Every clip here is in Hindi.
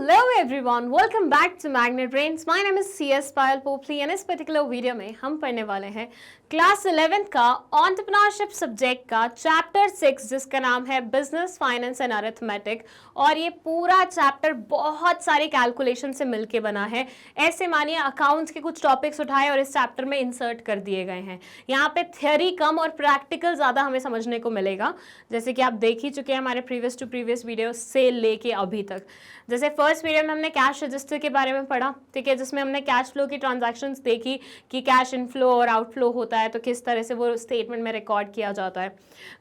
Hello everyone, welcome back to Magnet Brains. My name is CS Payal Popli and इस पर्टिकुलर वीडियो में हम पढ़ने वाले हैं क्लास 11th का एंटरप्रेन्योरशिप सब्जेक्ट का चैप्टर 6 जिसका नाम है बिजनेस फाइनेंस एंड अरिथमेटिक। और ये पूरा चैप्टर बहुत सारे कैलकुलेशन से मिलके बना है। ऐसे मानिए अकाउंट्स के कुछ टॉपिक्स उठाए और इस चैप्टर में इंसर्ट कर दिए गए हैं। यहाँ पे थ्योरी कम और प्रैक्टिकल ज़्यादा हमें समझने को मिलेगा, जैसे कि आप देख ही चुके हैं हमारे प्रीवियस टू प्रीवियस वीडियो से लेके अभी तक। जैसे फर्स्ट वीडियो में हमने कैश रजिस्टर के बारे में पढ़ा, ठीक है, जिसमें हमने कैश फ्लो की ट्रांजैक्शंस देखी कि कैश इनफ्लो और आउटफ्लो होता है तो किस तरह से वो स्टेटमेंट में रिकॉर्ड किया जाता है।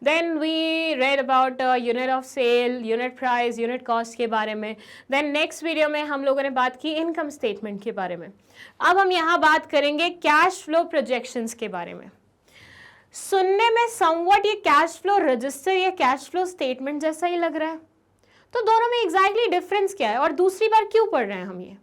Then we read about unit of sale, unit price, unit cost के बारे में। देन नेक्स्ट वीडियो में हम लोगों ने बात की इनकम स्टेटमेंट के बारे में। अब हम यहाँ बात करेंगे कैश फ्लो प्रोजेक्शंस के बारे में। सुनने में समवट ये कैश फ्लो रजिस्टर या कैश फ्लो स्टेटमेंट जैसा ही लग रहा है, तो दोनों में एग्जैक्टली डिफरेंस क्या है और दूसरी बार क्यों पढ़ रहे हैं हम ये,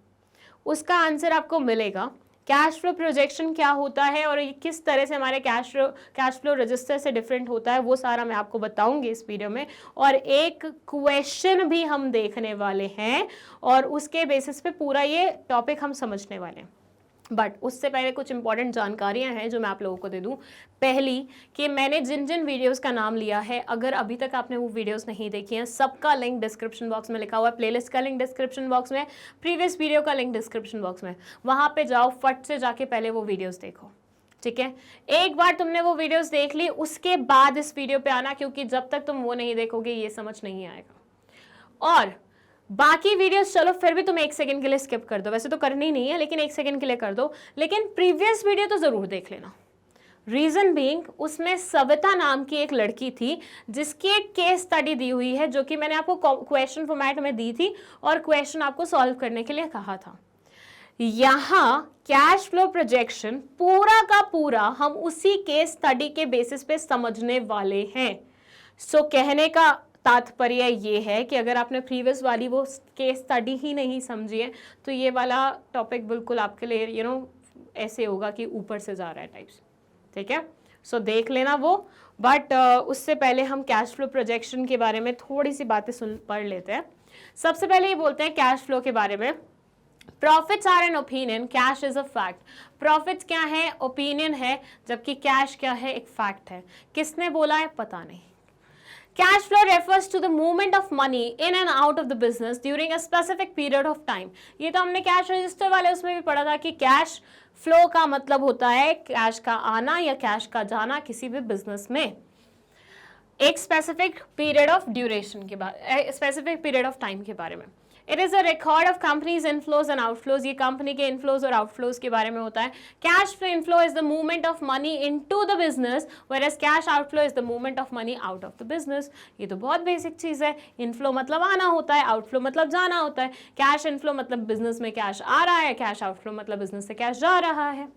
उसका आंसर आपको मिलेगा। कैश फ्लो प्रोजेक्शन क्या होता है और ये किस तरह से हमारे कैश फ्लो रजिस्टर से डिफरेंट होता है, वो सारा मैं आपको बताऊंगी इस वीडियो में। और एक क्वेश्चन भी हम देखने वाले हैं और उसके बेसिस पे पूरा ये टॉपिक हम समझने वाले हैं। बट उससे पहले कुछ इंपॉर्टेंट जानकारियां हैं जो मैं आप लोगों को दे दूं। पहली कि मैंने जिन जिन वीडियोस का नाम लिया है, अगर अभी तक आपने वो वीडियोस नहीं देखी हैं, सबका लिंक डिस्क्रिप्शन बॉक्स में लिखा हुआ है। प्लेलिस्ट का लिंक डिस्क्रिप्शन बॉक्स में, प्रीवियस वीडियो का लिंक डिस्क्रिप्शन बॉक्स में। वहां पे जाओ, फट से जाके पहले वो वीडियोस देखो, ठीक है। एक बार तुमने वो वीडियोस देख ली, उसके बाद इस वीडियो पे आना, क्योंकि जब तक तुम वो नहीं देखोगे ये समझ नहीं आएगा। और बाकी वीडियोस चलो फिर भी तुम 1 सेकंड के लिए स्किप कर दो, वैसे तो करनी ही नहीं है लेकिन 1 सेकंड के लिए कर दो, लेकिन प्रीवियस वीडियो तो जरूर देख लेना। रीजन बीइंग, उसमें सविता नाम की एक लड़की थी जिसकी एक केस स्टडी दी हुई है जो कि मैंने आपको क्वेश्चन फॉर्मेट में दी थी और क्वेश्चन आपको सॉल्व करने के लिए कहा था। यहां कैश फ्लो प्रोजेक्शन पूरा का पूरा हम उसी केस स्टडी के बेसिस पे समझने वाले हैं। सो कहने का तात्पर्य ये है कि अगर आपने प्रीवियस वाली वो केस स्टडी ही नहीं समझी है तो ये वाला टॉपिक बिल्कुल आपके लिए ऐसे होगा कि ऊपर से जा रहा है टाइप्स, ठीक है। सो देख लेना वो। बट उससे पहले हम कैश फ्लो प्रोजेक्शन के बारे में थोड़ी सी बातें पढ़ लेते हैं। सबसे पहले ये बोलते हैं कैश फ्लो के बारे में, profits are an opinion, cash is a fact. Profits क्या है? ओपिनियन है, जबकि कैश क्या है? एक फैक्ट है। किसने बोला है? पता नहीं। Cash flow refers to the movement of money in and out of the business during a specific period of time. ये तो हमने कैश रजिस्टर वाले उसमें भी पढ़ा था कि कैश फ्लो का मतलब होता है कैश का आना या कैश का जाना किसी भी बिजनेस में एक स्पेसिफिक पीरियड ऑफ ड्यूरेशन के बारे, स्पेसिफिक पीरियड ऑफ टाइम के बारे में। It is a record of companies inflows and outflows. ये कंपनी के इनफ्लोज और आउटफ्लोज के बारे में होता है। Cash flow inflow is the movement of money into the business, whereas cash outflow is the movement of money out of the business. ये तो बहुत बेसिक चीज है। इनफ्लो मतलब आना होता है, आउटफ्लो मतलब जाना होता है। कैश इनफ्लो मतलब बिजनेस में कैश आ रहा है, कैश आउटफ्लो मतलब बिजनेस से कैश जा रहा है।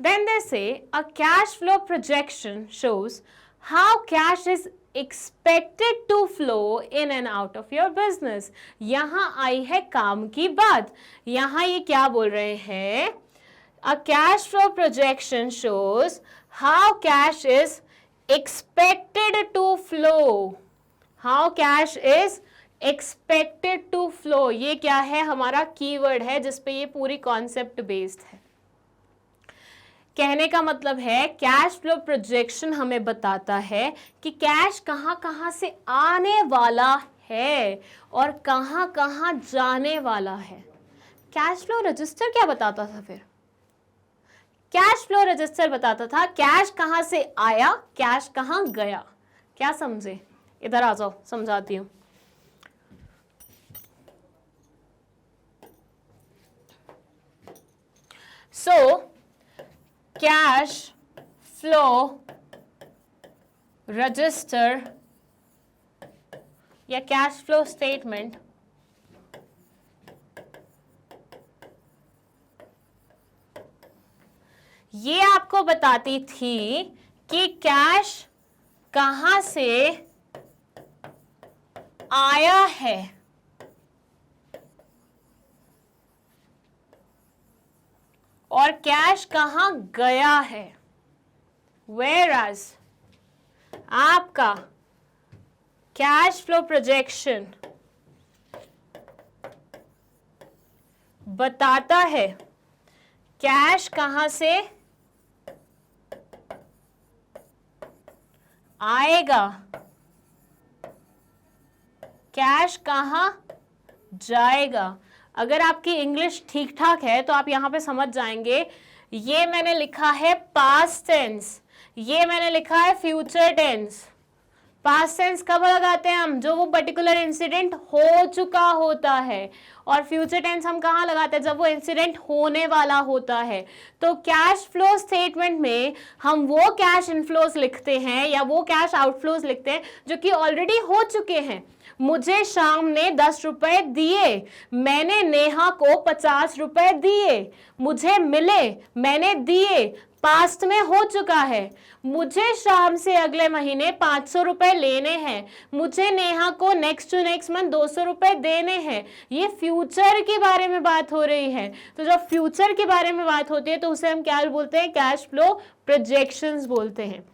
Then they say a cash flow projection shows how cash is expected to flow in and out of your business. यहां आई है काम की बात। यहां ये क्या बोल रहे हैं? A cash flow projection shows how cash is expected to flow. How cash is expected to flow. ये क्या है? हमारा कीवर्ड है जिसपे ये पूरी कॉन्सेप्ट बेस्ड है। कहने का मतलब है कैश फ्लो प्रोजेक्शन हमें बताता है कि कैश कहां कहां से आने वाला है और कहां कहां जाने वाला है। कैश फ्लो रजिस्टर क्या बताता था फिर? कैश फ्लो रजिस्टर बताता था कैश कहां से आया, कैश कहां गया। क्या समझे? इधर आ जाओ, समझाती हूं। कैश फ्लो रजिस्टर या कैश फ्लो स्टेटमेंट ये आपको बताती थी कि कैश कहां से आया है और कैश कहां गया है। Whereas आपका कैश फ्लो प्रोजेक्शन बताता है कैश कहां से आएगा, कैश कहां जाएगा। अगर आपकी इंग्लिश ठीक ठाक है तो आप यहां पे समझ जाएंगे, ये मैंने लिखा है पास्ट टेंस, ये मैंने लिखा है फ्यूचर टेंस। पास्ट टेंस कब लगाते हैं हम, जो वो पर्टिकुलर इंसिडेंट हो चुका होता है, और फ्यूचर टेंस हम कहाँ लगाते हैं, जब वो इंसिडेंट होने वाला होता है। तो कैश फ्लो स्टेटमेंट में हम वो कैश इनफ्लोज लिखते हैं या वो कैश आउटफ्लोज लिखते हैं जो कि ऑलरेडी हो चुके हैं। मुझे शाम ने 10 रुपए दिए, मैंने नेहा को 50 रुपए दिए, मुझे मिले, मैंने दिए, पास्ट में हो चुका है। मुझे शाम से अगले महीने 500 रुपए लेने हैं, मुझे नेहा को नेक्स्ट टू नेक्स्ट मंथ 200 रुपए देने हैं। ये फ्यूचर के बारे में बात हो रही है। तो जब फ्यूचर के बारे में बात होती है तो उसे हम क्या बोलते हैं, कैश फ्लो प्रोजेक्शंस बोलते हैं।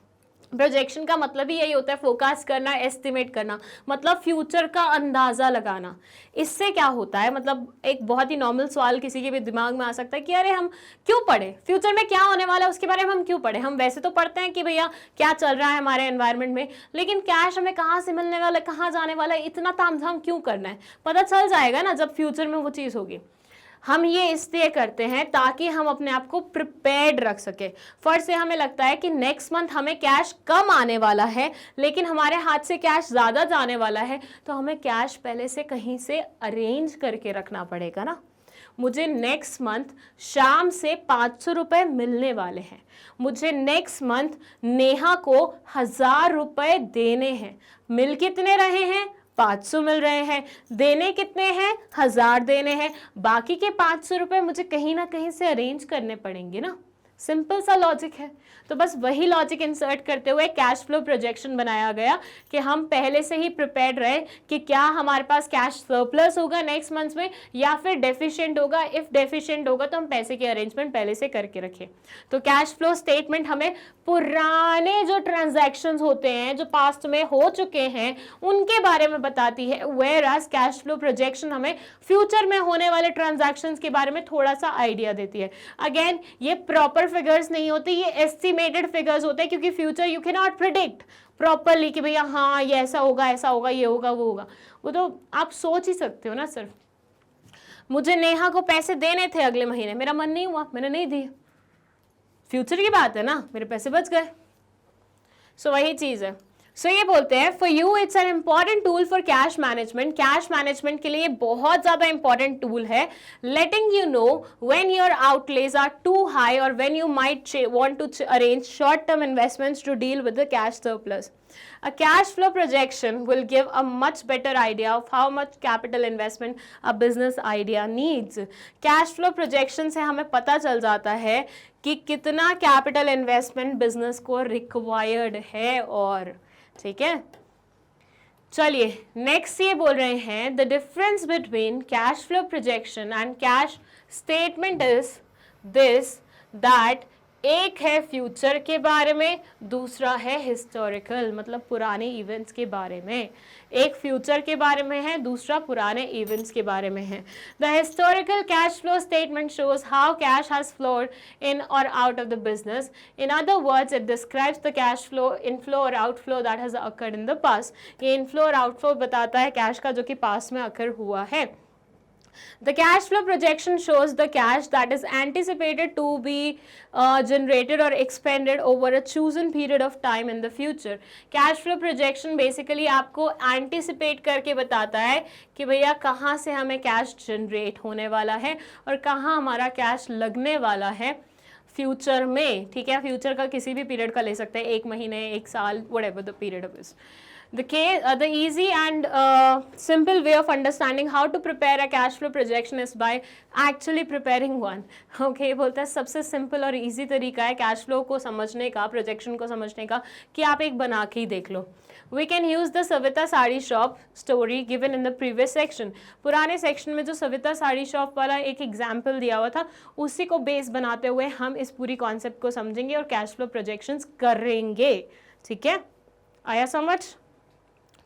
प्रोजेक्शन का मतलब ही यही होता है, फोरकास्ट करना, एस्टिमेट करना, मतलब फ्यूचर का अंदाजा लगाना। इससे क्या होता है, मतलब एक बहुत ही नॉर्मल सवाल किसी के भी दिमाग में आ सकता है कि अरे हम क्यों पढ़े, फ्यूचर में क्या होने वाला है उसके बारे में हम क्यों पढ़े। हम वैसे तो पढ़ते हैं कि भैया क्या चल रहा है हमारे एनवायरनमेंट में, लेकिन कैश हमें कहाँ से मिलने वाला है, कहाँ जाने वाला है, इतना तामझाम क्यों करना है। पता चल जाएगा ना जब फ्यूचर में वो चीज़ होगी। हम ये इसलिए करते हैं ताकि हम अपने आप को प्रिपेयर्ड रख सके। फर्स्ट से हमें लगता है कि नेक्स्ट मंथ हमें कैश कम आने वाला है, लेकिन हमारे हाथ से कैश ज़्यादा जाने वाला है, तो हमें कैश पहले से कहीं से अरेंज करके रखना पड़ेगा ना। मुझे नेक्स्ट मंथ शाम से 500 रुपये मिलने वाले हैं, मुझे नेक्स्ट मंथ नेहा को 1000 रुपये देने हैं। मिल कितने रहे हैं, 500 मिल रहे हैं, देने कितने हैं, 1000 देने हैं, बाकी के 500 रुपये मुझे कहीं ना कहीं से अरेंज करने पड़ेंगे ना। सिंपल सा लॉजिक है। तो बस वही लॉजिक इंसर्ट करते हुए कैश फ्लो प्रोजेक्शन बनाया गया कि हम पहले से ही प्रिपेयर्ड रहे कि क्या हमारे पास कैश सरप्लस होगा नेक्स्ट मंथ में या फिर डेफिशिएंट होगा। इफ डेफिशिएंट होगा तो हम पैसे की अरेंजमेंट पहले से करके रखें। तो कैश फ्लो स्टेटमेंट हमें पुराने जो ट्रांजैक्शंस होते हैं जो पास्ट में हो चुके हैं उनके बारे में बताती है, whereas cash flow projection हमें फ्यूचर में होने वाले ट्रांजैक्शंस के बारे में थोड़ा सा आइडिया देती है। अगेन ये प्रॉपर फिगर्स नहीं होते, ये एस्टिमेटेड फिगर्स होते हैं, क्योंकि future you can not predict properly कि भैया हाँ ये ऐसा होगा, ऐसा होगा, ये होगा, वो होगा। वो तो आप सोच ही सकते हो ना। सिर्फ मुझे नेहा को पैसे देने थे अगले महीने, मेरा मन नहीं हुआ, मैंने नहीं दिए, फ्यूचर की बात है ना, मेरे पैसे बच गए। सो वही चीज है। सो ये बोलते हैं for you it's an important tool for cash management. Cash management के लिए बहुत ज्यादा इंपॉर्टेंट टूल है, letting you know when your outlays are too high और when you might want to arrange short term investments to deal with the cash surplus. A cash flow projection will give a much better idea of how much capital investment a business idea needs. Cash flow projection से हमें पता चल जाता है कि कितना capital investment business को required है। और ठीक है, चलिए नेक्स्ट ये बोल रहे हैं the difference between cash flow projection and cash statement is this that एक है फ्यूचर के बारे में, दूसरा है हिस्टोरिकल मतलब पुराने इवेंट्स के बारे में। एक फ्यूचर के बारे में है, दूसरा पुराने इवेंट्स के बारे में है। The historical cash flow statement shows how cash has flowed in और out of the business. In other words it describes the cash flow inflow और outflow that has occurred in the past. ये इनफ्लो और आउटफ्लो बताता है कैश का जो कि पास्ट में अकर हुआ है। The cash flow projection shows the cash that is anticipated to be generated or expended over a chosen period of time in the future. Cash flow projection basically आपको anticipate करके बताता है कि भैया कहाँ से हमें कैश जनरेट होने वाला है और कहाँ हमारा कैश लगने वाला है फ्यूचर में। ठीक है, फ्यूचर का किसी भी पीरियड का ले सकते हैं, 1 महीने, 1 साल, whatever the period of is. The easy and simple way of understanding how to prepare a cash flow projection is by actually preparing one. Okay, बोलता है सबसे simple और easy तरीका है कैश फ्लो को समझने का, प्रोजेक्शन को समझने का, कि आप एक बना के ही देख लो। We can use the Savita sari shop story given in the previous section. पुराने सेक्शन में जो सविता साड़ी शॉप वाला एक एग्जाम्पल दिया हुआ था उसी को बेस बनाते हुए हम इस पूरी कॉन्सेप्ट को समझेंगे और कैश फ्लो प्रोजेक्शंस करेंगे। ठीक है, आया समझ?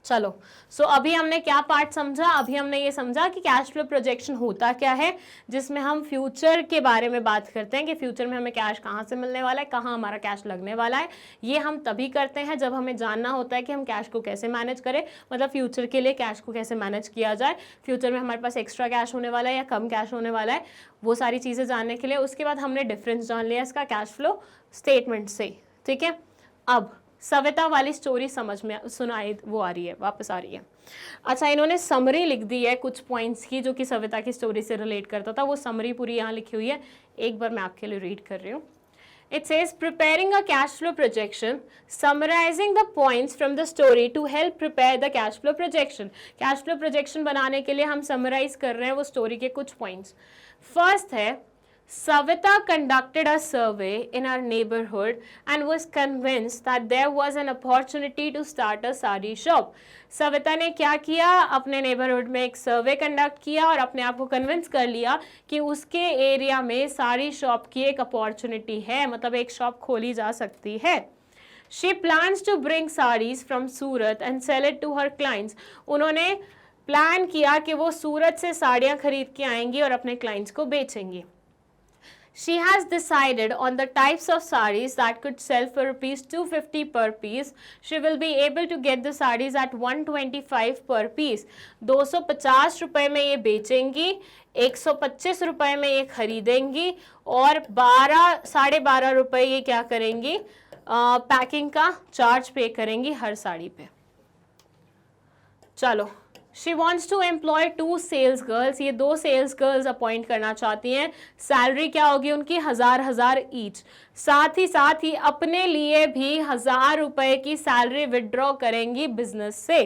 चलो, सो अभी हमने क्या पार्ट समझा? अभी हमने ये समझा कि कैश फ्लो प्रोजेक्शन होता क्या है, जिसमें हम फ्यूचर के बारे में बात करते हैं कि फ्यूचर में हमें कैश कहाँ से मिलने वाला है, कहाँ हमारा कैश लगने वाला है। ये हम तभी करते हैं जब हमें जानना होता है कि हम कैश को कैसे मैनेज करें, मतलब फ्यूचर के लिए कैश को कैसे मैनेज किया जाए, फ्यूचर में हमारे पास एक्स्ट्रा कैश होने वाला है या कम कैश होने वाला है, वो सारी चीज़ें जानने के लिए। उसके बाद हमने डिफरेंस जान लिया इसका कैश फ्लो स्टेटमेंट से, ठीक है। अब सविता वाली स्टोरी समझ में सुनाई, वो आ रही है, वापस आ रही है। अच्छा, इन्होंने समरी लिख दी है कुछ पॉइंट्स की जो कि सविता की स्टोरी से रिलेट करता था, वो समरी पूरी यहाँ लिखी हुई है, एक बार मैं आपके लिए रीड कर रही हूँ। It says preparing a cash flow projection, summarizing the points from the story to help prepare the cash flow projection. Cash flow projection बनाने के लिए हम summarize कर रहे हैं वो story के कुछ points. First है, Savita conducted a survey in our neighborhood and was convinced that there was an opportunity to start a sari shop. Savita ने क्या किया? अपने नेबरहुड में एक सर्वे कंडक्ट किया और अपने आप को कन्विंस कर लिया कि उसके एरिया में साड़ी शॉप की एक अपॉर्चुनिटी है, मतलब एक शॉप खोली जा सकती है। She plans to bring sarees from Surat and sell it to her clients. उन्होंने प्लान किया कि वो सूरत से साड़ियाँ खरीद के आएंगी और अपने क्लाइंट्स को बेचेंगी। She has decided on the types of sarees that could sell for rupees 250 per piece. She will be able to get the sarees at 125 per piece. 250 रुपए में ये बेचेंगी, 125 रुपए में ये खरीदेंगी और 12-12.5 रुपए ये क्या करेंगी? पैकिंग का चार्ज पे करेंगी हर साड़ी पे। चलो, She wants to employ 2 sales girls. ये 2 sales girls अपॉइंट करना चाहती हैं। सैलरी क्या होगी उनकी? 1000 ईच। साथ ही अपने लिए भी 1000 रुपए की सैलरी विड्रॉ करेंगी बिजनेस से।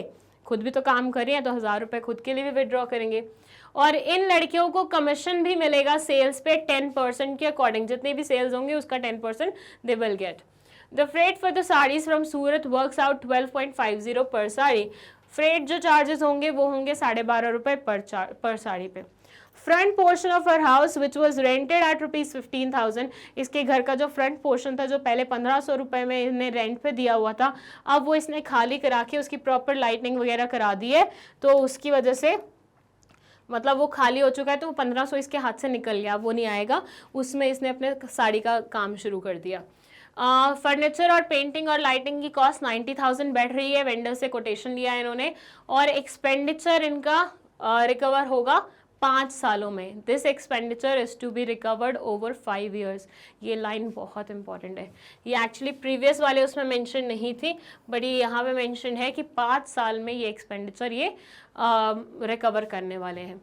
खुद भी तो काम कर रही हैं तो 1000 रुपए खुद के लिए भी विड्रॉ करेंगे। और इन लड़कियों को कमीशन भी मिलेगा सेल्स पे 10% के अकॉर्डिंग, जितनी भी सेल्स होंगी उसका 10% they will get. The freight for the saris from Surat works out 12.50 पर साड़ी। फ्रेट जो चार्जेस होंगे वो होंगे 12.5 रुपए पर साड़ी पे। Front portion of her house which was rented at ₹15,000, इसके घर का जो फ्रंट पोर्शन था जो पहले 1500 रुपए में इन्हें रेंट पे दिया हुआ था, अब वो इसने खाली करा के उसकी प्रॉपर लाइटिंग वगैरह करा दी है, तो उसकी वजह से मतलब वो खाली हो चुका है, तो वो 1500 इसके हाथ से निकल गया, वो नहीं आएगा, उसमें इसने अपने साड़ी का काम शुरू कर दिया। फर्नीचर और पेंटिंग और लाइटिंग की कॉस्ट 90,000 बैठ रही है, वेंडर से कोटेशन लिया है इन्होंने, और एक्सपेंडिचर इनका रिकवर होगा 5 सालों में। This expenditure is to be recovered over 5 years। ये लाइन बहुत इंपॉर्टेंट है, ये एक्चुअली प्रीवियस वाले उसमें मेंशन नहीं थी, बट ये यहाँ पे मेंशन है कि 5 साल में ये एक्सपेंडिचर ये रिकवर करने वाले हैं।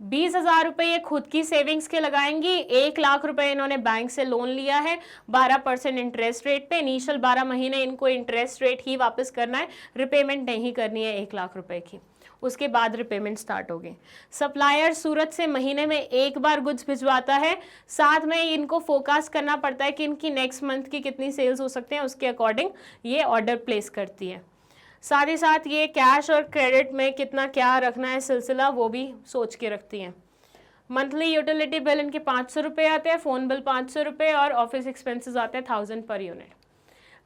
20,000 रुपये ये खुद की सेविंग्स के लगाएंगी। 1 लाख रुपए इन्होंने बैंक से लोन लिया है 12% इंटरेस्ट रेट पे। इनिशियल 12 महीने इनको इंटरेस्ट रेट ही वापस करना है, रिपेमेंट नहीं करनी है 1 लाख रुपए की, उसके बाद रिपेमेंट स्टार्ट होगी। सप्लायर सूरत से महीने में 1 बार गुड्स भिजवाता है, साथ में इनको फोकस करना पड़ता है कि इनकी नेक्स्ट मंथ की कितनी सेल्स हो सकते हैं, उसके अकॉर्डिंग ये ऑर्डर प्लेस करती है। साथ ही साथ ये कैश और क्रेडिट में कितना क्या रखना है सिलसिला, वो भी सोच के रखती हैं। मंथली यूटिलिटी बिल इनके 500 रुपये आते हैं, फ़ोन बिल 500 रुपये और ऑफिस एक्सपेंसेस आते हैं 1000 पर यूनिट।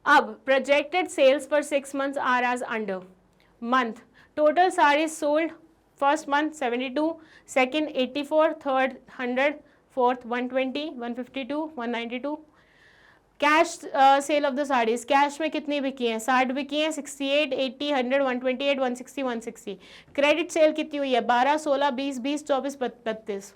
अब projected sales for 6 months are as under. Month total saris sold, first month 72, second 84, third 100, fourth 120, 152, 192। Cash sale of the saris, cash में कितनी बिकी हैं? 60 बिकी हैं, 68, 80, 100, 128, 160, 160। क्रेडिट सेल कितनी हुई है? 12, 16, 20, 20, 24, 32।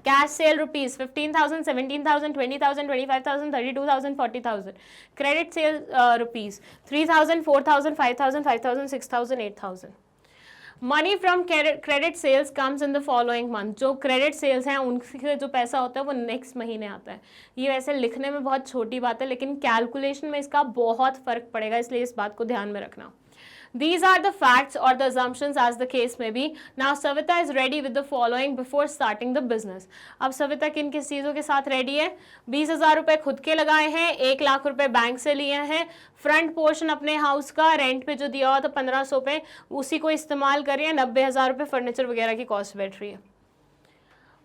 Cash cell rupees 15,000, 17,000, 20,000, 25,000, 32,000, 40,000। Credit sale rupees 3,000, 4,000, 5,000, 5,000, 6,000, 8,000। Money from credit sales comes in the following month. जो क्रेडिट सेल्स हैं उनसे जो पैसा होता है वो नेक्स्ट महीने आता है। ये वैसे लिखने में बहुत छोटी बात है, लेकिन कैलकुलेशन में इसका बहुत फर्क पड़ेगा, इसलिए इस बात को ध्यान में रखना। These are the facts or the assumptions as the case may be. Now Savita is ready with the following before starting the business. अब सविता किन किस चीज़ों के साथ रेडी है? 20,000 रुपये खुद के लगाए हैं, 1 लाख रुपए बैंक से लिए हैं, फ्रंट पोर्शन अपने हाउस का रेंट पे जो दिया हुआ था 1500 पे, उसी को इस्तेमाल करिए। 90,000 रुपये फर्नीचर वगैरह की कॉस्ट बैठ रही है।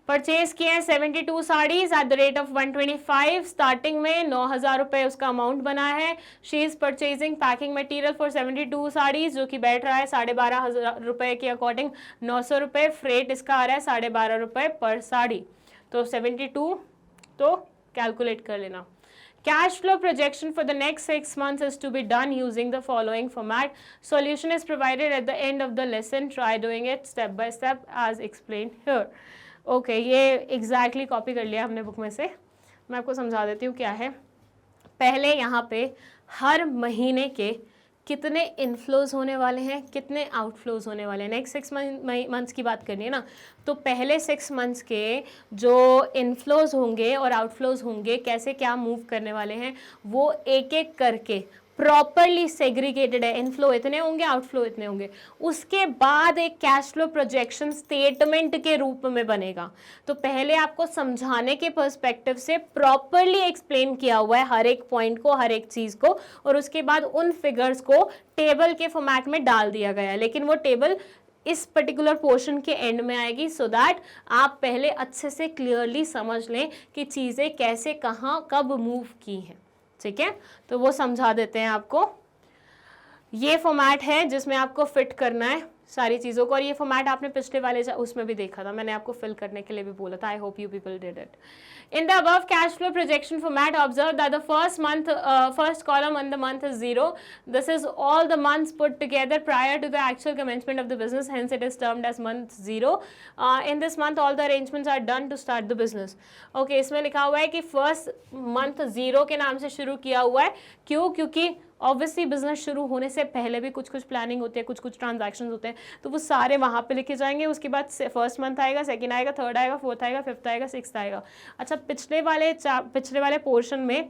परचेज किए हैं 72 saris at the rate of 125, starting में 9,000 रुपए उसका अमाउंट बना है। She is purchasing packing material for 72 saris, जो कि बैठ रहा है 12,500 रुपए के अकॉर्डिंग 900 रुपए। फ्रेट इसका आ रहा है 12.5 रुपए पर साड़ी, तो 72 तो कैलकुलेट कर लेना। Cash flow projection for the next 6 months is to be done using the following format. Solution is provided at the end of the lesson. Try doing it step by step as explained here. Okay, ये exactly copy कर लिया हमने बुक में से। मैं आपको समझा देती हूँ क्या है। पहले यहाँ पे हर महीने के कितने इनफ्लोज होने वाले हैं, कितने आउटफ्लोज होने वाले हैं, नेक्स्ट 6 मंथ्स की बात करनी है ना। तो पहले 6 मंथ्स के जो इनफ्लोज होंगे और आउटफ्लोज होंगे, कैसे क्या मूव करने वाले हैं, वो एक एक करके प्रॉपरली सेग्रीगेटेड है। इनफ्लो इतने होंगे, आउटफ्लो इतने होंगे। उसके बाद एक कैश फ्लो प्रोजेक्शन स्टेटमेंट के रूप में बनेगा। तो पहले आपको समझाने के पर्सपेक्टिव से प्रॉपरली एक्सप्लेन किया हुआ है हर एक पॉइंट को, हर एक चीज को, और उसके बाद उन फिगर्स को टेबल के फॉर्मेट में डाल दिया गया है। लेकिन वो टेबल इस पर्टिकुलर पोर्शन के एंड में आएगी, सो दैट आप पहले अच्छे से क्लियरली समझ लें कि चीजें कैसे, कहाँ, कब मूव की हैं। ठीक है, तो वो समझा देते हैं आपको। ये फॉर्मेट है जिसमें आपको फिट करना है सारी चीज़ों को, और ये फॉर्मेट आपने पिछले वाले उसमें भी देखा था, मैंने आपको फिल करने के लिए भी बोला था। I hope you people did it. In the above cash flow projection format, observe that the first column on the month is 0. This is all the months put together prior to the actual commencement of the business, hence it is termed as month 0. In this month, all the arrangements are done to start the business. Okay, इसमें लिखा हुआ है कि first month 0 के नाम से शुरू किया हुआ है। क्यों? क्योंकि ऑब्वियसली बिजनेस शुरू होने से पहले भी कुछ कुछ प्लानिंग होती है, कुछ कुछ ट्रांजैक्शंस होते हैं, तो वो सारे वहाँ पे लिखे जाएंगे। उसके बाद फर्स्ट मंथ आएगा, सेकंड आएगा, थर्ड आएगा, फोर्थ आएगा, फिफ्थ आएगा, सिक्स्थ आएगा। अच्छा, पिछले वाले पोर्शन में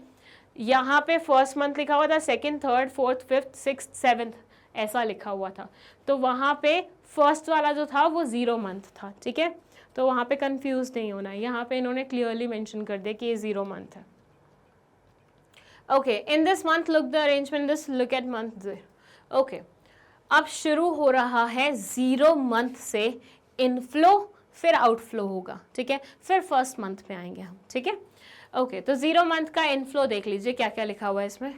यहाँ पे फर्स्ट मंथ लिखा हुआ था, second, third, fourth, fifth, sixth, seventh ऐसा लिखा हुआ था। तो वहाँ पे फर्स्ट वाला जो था वो 0 मंथ था। ठीक है, तो वहाँ पे कंफ्यूज नहीं होना है। यहाँ पे इन्होंने क्लियरली मेंशन कर दिया कि ये 0 मंथ है। Okay, in this month look the arrangement this, look at month 0। Okay, अब शुरू हो रहा है 0 मंथ से इनफ्लो, फिर आउटफ्लो होगा। ठीक है, फिर फर्स्ट मंथ पे आएंगे हम। ठीक है, ओके, तो 0 मंथ का इनफ्लो देख लीजिए क्या क्या लिखा हुआ है इसमें।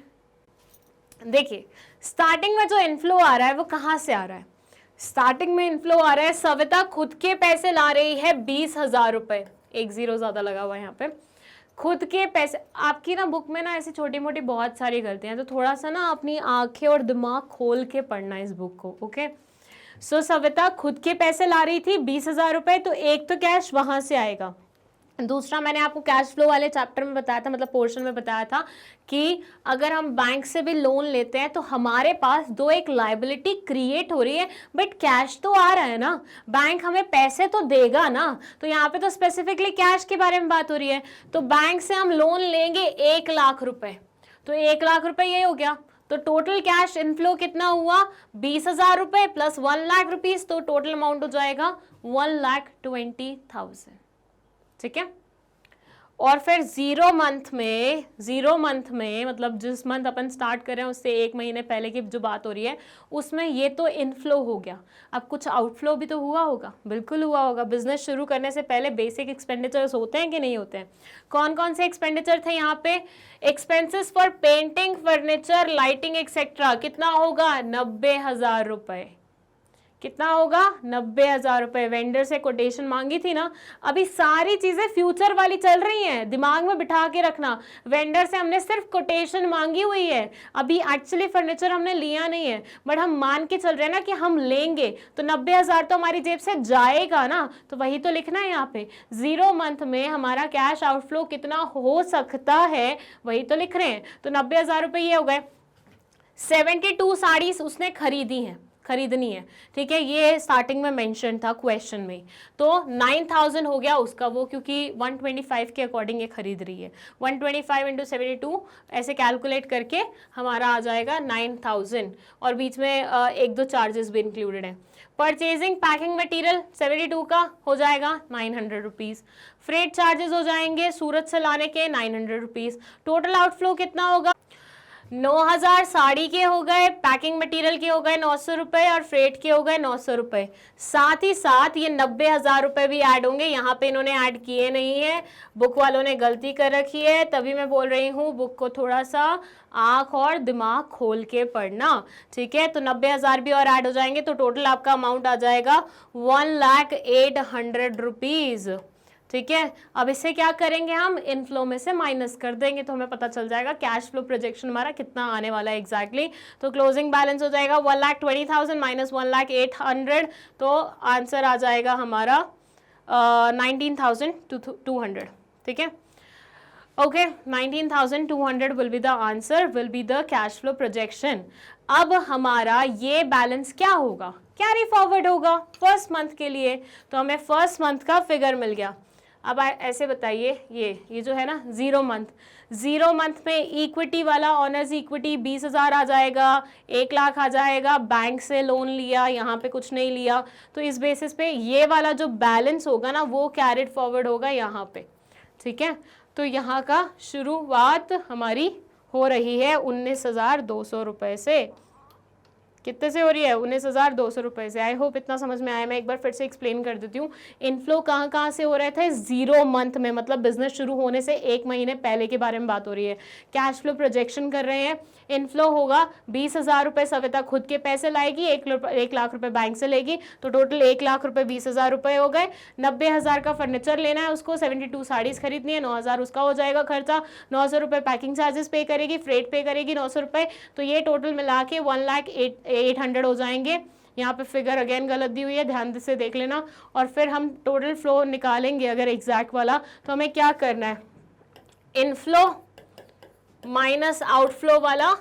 देखिए, स्टार्टिंग में जो इनफ्लो आ रहा है वो कहाँ से आ रहा है? स्टार्टिंग में इनफ्लो आ रहा है, सविता खुद के पैसे ला रही है 20,000 रुपए। एक 0 ज्यादा लगा हुआ है यहाँ पे। खुद के पैसे, आपकी ना बुक में ना ऐसी छोटी मोटी बहुत सारी गलतियां हैं, तो थोड़ा सा ना अपनी आंखें और दिमाग खोल के पढ़ना इस बुक को। ओके, सो सविता खुद के पैसे ला रही थी 20,000 रुपए, तो एक तो कैश वहां से आएगा। दूसरा, मैंने आपको कैश फ्लो वाले चैप्टर में बताया था, मतलब पोर्शन में बताया था कि अगर हम बैंक से भी लोन लेते हैं तो हमारे पास एक लायबिलिटी क्रिएट हो रही है, बट कैश तो आ रहा है ना, बैंक हमें पैसे तो देगा ना। तो यहाँ पे तो स्पेसिफिकली कैश के बारे में बात हो रही है। तो बैंक से हम लोन लेंगे 1 लाख रुपए, तो 1 लाख रुपए ये हो गया। तो टोटल कैश इनफ्लो कितना हुआ? 20,000 रुपए प्लस 1 लाख रुपीज, तो टोटल अमाउंट हो जाएगा 1,20,000। ठीक है, और फिर 0 मंथ में मतलब जिस मंथ अपन स्टार्ट कर रहे हैं उससे 1 महीने पहले की जो बात हो रही है, उसमें ये तो इनफ्लो हो गया। अब कुछ आउटफ्लो भी तो हुआ होगा, बिल्कुल हुआ होगा। बिजनेस शुरू करने से पहले बेसिक एक्सपेंडिचर्स होते हैं कि नहीं होते हैं? कौन कौन से एक्सपेंडिचर थे यहाँ पे? Expenses for painting, furniture, lighting etcetera, कितना होगा? 90,000 रुपए। कितना होगा? 90,000 रुपए। वेंडर से कोटेशन मांगी थी ना, अभी सारी चीजें फ्यूचर वाली चल रही हैं, दिमाग में बिठा के रखना। वेंडर से हमने सिर्फ कोटेशन मांगी हुई है, अभी एक्चुअली फर्नीचर हमने लिया नहीं है, बट हम मान के चल रहे हैं ना कि हम लेंगे, तो 90,000 तो हमारी जेब से जाएगा ना, तो वही तो लिखना है यहाँ पे। 0 मंथ में हमारा कैश आउटफ्लो कितना हो सकता है, वही तो लिख रहे हैं। तो 90,000 रुपए ये हो गए। 72 साड़ी उसने खरीदनी है। ठीक है, ये स्टार्टिंग में मेंशन था क्वेश्चन में, तो 9,000 हो गया उसका वो, क्योंकि 125 के अकॉर्डिंग ये खरीद रही है। 125 इंटू 72 ऐसे कैलकुलेट करके हमारा आ जाएगा 9,000, और बीच में 1-2 चार्जेस भी इंक्लूडेड है। परचेजिंग पैकिंग मटेरियल 72 का हो जाएगा 900 रुपीज़। फ्रेट चार्जेस हो जाएंगे सूरत से लाने के 900 रुपीज़। टोटल आउटफ्लो कितना होगा? 9,000 साड़ी के हो गए, पैकिंग मटेरियल के हो गए 900 रुपए और फ्रेट के हो गए 900 रुपए। साथ ही साथ ये 90,000 रुपए भी ऐड होंगे, यहाँ पे इन्होंने ऐड किए नहीं है, बुक वालों ने गलती कर रखी है, तभी मैं बोल रही हूँ बुक को थोड़ा सा आंख और दिमाग खोल के पढ़ना, ठीक है। तो 90,000 भी और ऐड हो जाएंगे तो टोटल आपका अमाउंट आ जाएगा 1,08,100 रुपीज, ठीक है। अब इसे क्या करेंगे, हम इनफ्लो में से माइनस कर देंगे तो हमें पता चल जाएगा कैश फ्लो प्रोजेक्शन हमारा कितना आने वाला है एग्जैक्टली। तो क्लोजिंग बैलेंस हो जाएगा 1,20,000 माइनस 1,08,100, तो आंसर आ जाएगा हमारा 19,200, ठीक है। Okay, 19,200 will be the answer, will be the cash flow projection. अब हमारा ये बैलेंस क्या होगा, कैरी फॉरवर्ड होगा फर्स्ट मंथ के लिए, तो हमें फर्स्ट मंथ का फिगर मिल गया। अब ऐसे बताइए, ये जो है ना जीरो मंथ में इक्विटी वाला ऑनर्स इक्विटी 20,000 आ जाएगा, 1 लाख आ जाएगा, बैंक से लोन लिया, यहाँ पे कुछ नहीं लिया, तो इस बेसिस पे ये वाला जो बैलेंस होगा ना वो कैरिड फॉरवर्ड होगा यहाँ पे, ठीक है। तो यहाँ का शुरुआत हमारी हो रही है 19,200 रुपये से। कितने से हो रही है, 19,200 रुपये से। आई होप इतना समझ में आया। मैं एक बार फिर से एक्सप्लेन कर देती हूँ। इनफ्लो कहाँ से हो रहे थे, जीरो मंथ में, मतलब बिजनेस शुरू होने से 1 महीने पहले के बारे में बात हो रही है। कैश फ्लो प्रोजेक्शन कर रहे हैं, इनफ्लो होगा 20,000 रुपये, सविता खुद के पैसे लाएगी, 1 लाख रुपए बैंक से लेगी, तो टोटल 1 लाख रुपए 20,000 रुपये हो गए। 90,000 का फर्नीचर लेना है उसको, 72 साड़ीज खरीदनी है, 9,000 उसका हो जाएगा खर्चा, 900 रुपये पैकिंग चार्जेस पे करेगी, फ्रेट पे करेगी 900 रुपये, तो ये टोटल मिला के 1,08,100 हो जाएंगे। यहाँ पे फिगर अगेन गलत दी हुई है, ध्यान से देख लेना। और फिर हम टोटल फ्लो निकालेंगे अगर एग्जैक्ट वाला, तो हमें क्या करना है, इनफ्लो माइनस आउटफ्लो वाला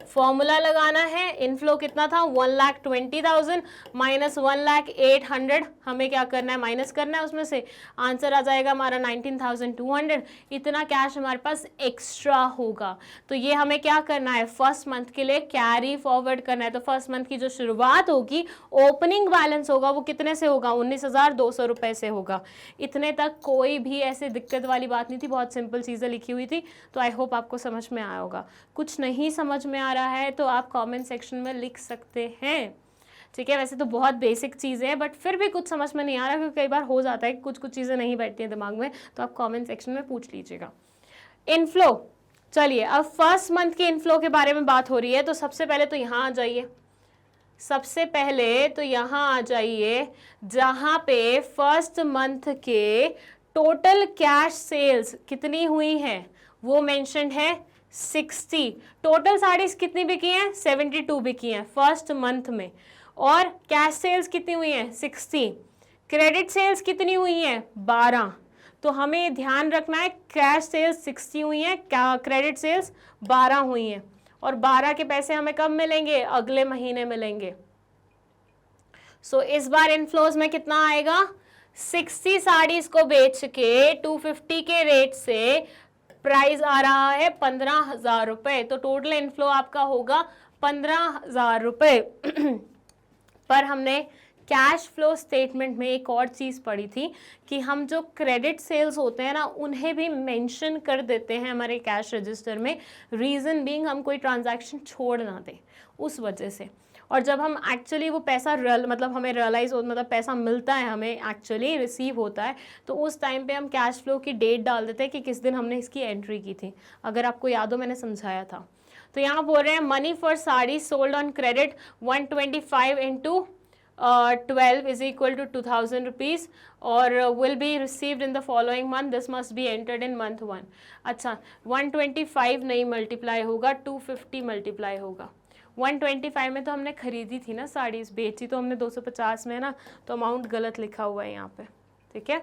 फॉर्मूला लगाना है। इनफ्लो कितना था, 1,20,000 माइनस 1,08,100, हमें क्या करना है, माइनस करना है उसमें से, आंसर आ जाएगा हमारा 19,200। इतना कैश हमारे पास एक्स्ट्रा होगा, तो ये हमें क्या करना है, फर्स्ट मंथ के लिए कैरी फॉरवर्ड करना है। तो फर्स्ट मंथ की जो शुरुआत होगी, ओपनिंग बैलेंस होगा, वो कितने से होगा, 19,200 रुपये से होगा। इतने तक कोई भी ऐसी दिक्कत वाली बात नहीं थी, बहुत सिंपल चीज़ें लिखी हुई थी। तो आई होप आपको समझ में आया होगा। कुछ नहीं समझ में आ रहा है तो आप कमेंट सेक्शन में लिख सकते हैं, ठीक है। वैसे तो बहुत बेसिक चीज़ें हैं, बट फिर भी कुछ समझ में नहीं आ रहा, क्योंकि कई बार हो जाता है कुछ चीज़ें नहीं बैठती हैं दिमाग में, तो आप कमेंट सेक्शन में पूछ लीजिएगा। इनफ्लो, चलिए अब फर्स्ट मंथ के इनफ्लो के बारे में बात हो रही है, तो सबसे पहले तो यहाँ आ जाइए, सबसे पहले तो यहाँ आ जाइए जहाँ पे फर्स्ट मंथ के टोटल कैश सेल्स कितनी हुई है वो मेंशन है 60। टोटल साड़ीज कितनी बिकी हैं, 72 बिकी हैं फर्स्ट मंथ में, और कैश सेल्स कितनी हुई हैं 60, क्रेडिट सेल्स कितनी हुई हैं 12। तो हमें ध्यान रखना है कैश सेल्स 60 हुई हैं, क्रेडिट सेल्स 12 हुई हैं, और 12 के पैसे हमें कब मिलेंगे, अगले महीने मिलेंगे। सो इस बार इनफ्लोज में कितना आएगा, 60 साड़ीज को बेच के 250 के रेट से प्राइस आ रहा है 15,000 रुपये, तो टोटल इनफ्लो आपका होगा 15,000 रुपये। पर हमने कैश फ्लो स्टेटमेंट में एक और चीज़ पढ़ी थी कि हम जो क्रेडिट सेल्स होते हैं ना उन्हें भी मेंशन कर देते हैं हमारे कैश रजिस्टर में, रीज़न बीइंग हम कोई ट्रांजैक्शन छोड़ ना दें उस वजह से। और जब हम एक्चुअली वो पैसा मतलब हमें रियलाइज़ हो, मतलब पैसा मिलता है, हमें एक्चुअली रिसीव होता है, तो उस टाइम पे हम कैश फ्लो की डेट डाल देते हैं कि किस दिन हमने इसकी एंट्री की थी। अगर आपको याद हो मैंने समझाया था। तो यहाँ बोल रहे हैं money for sari sold on credit 125 into 12 is equal to 2,000 rupees और will be received in the following month, this must be entered in month 1। अच्छा, 125 नहीं मल्टीप्लाई होगा, 250 मल्टीप्लाई होगा। 125 में तो हमने खरीदी थी ना साड़ीज, बेची तो हमने 250 में ना, तो अमाउंट गलत लिखा हुआ है यहाँ पे, ठीक है।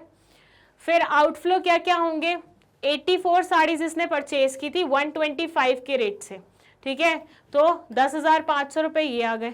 फिर आउटफ्लो क्या क्या होंगे, 84 साड़ीज इसने परचेज की थी 125 के रेट से, ठीक है, तो 10,500 रुपये ये आ गए।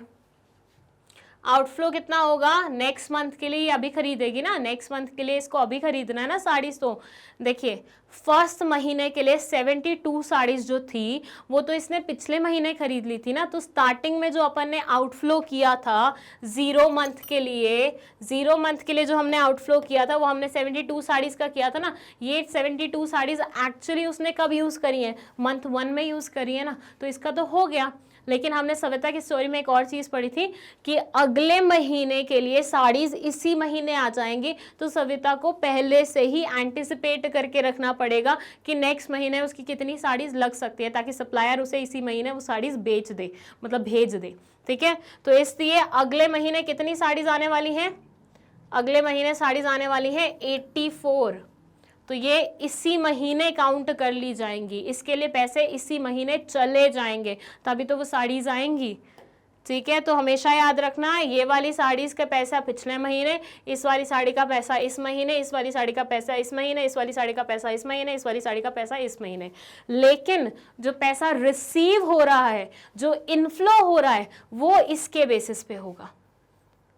आउटफ्लो कितना होगा नेक्स्ट मंथ के लिए, अभी खरीदेगी ना, नेक्स्ट मंथ के लिए इसको अभी खरीदना है ना साड़ीज। तो देखिए फर्स्ट महीने के लिए 72 साड़ीज जो थी वो तो इसने पिछले महीने खरीद ली थी ना, तो स्टार्टिंग में जो अपन ने आउटफ्लो किया था 0 मंथ के लिए, 0 मंथ के लिए जो हमने आउटफ्लो किया था वो हमने 72 साड़ीज का किया था ना। ये 72 साड़ीज एक्चुअली उसने कब यूज करी है, मंथ 1 में यूज करी है ना, तो इसका तो हो गया। लेकिन हमने सविता की स्टोरी में एक और चीज पढ़ी थी कि अगले महीने के लिए साड़ीज इसी महीने आ जाएंगी, तो सविता को पहले से ही एंटिसिपेट करके रखना पड़ेगा कि नेक्स्ट महीने उसकी कितनी साड़ीज लग सकती है, ताकि सप्लायर उसे इसी महीने वो साड़ीज बेच दे, मतलब भेज दे। ठीक है, तो इसलिए अगले महीने कितनी साड़ीज आने वाली हैं, अगले महीने साड़ीज आने वाली है 84, तो ये इसी महीने काउंट कर ली जाएंगी, इसके लिए पैसे इसी महीने चले जाएंगे, तभी तो वो साड़ीज आएंगी। ठीक है, तो हमेशा याद रखना ये वाली साड़ीज का पैसा पिछले महीने, इस वाली साड़ी का पैसा इस महीने, इस वाली साड़ी का पैसा इस महीने, इस वाली साड़ी का पैसा इस महीने, इस वाली साड़ी का पैसा इस महीने। लेकिन जो पैसा रिसीव हो रहा है, जो इनफ्लो हो रहा है, वो इसके बेसिस पे होगा।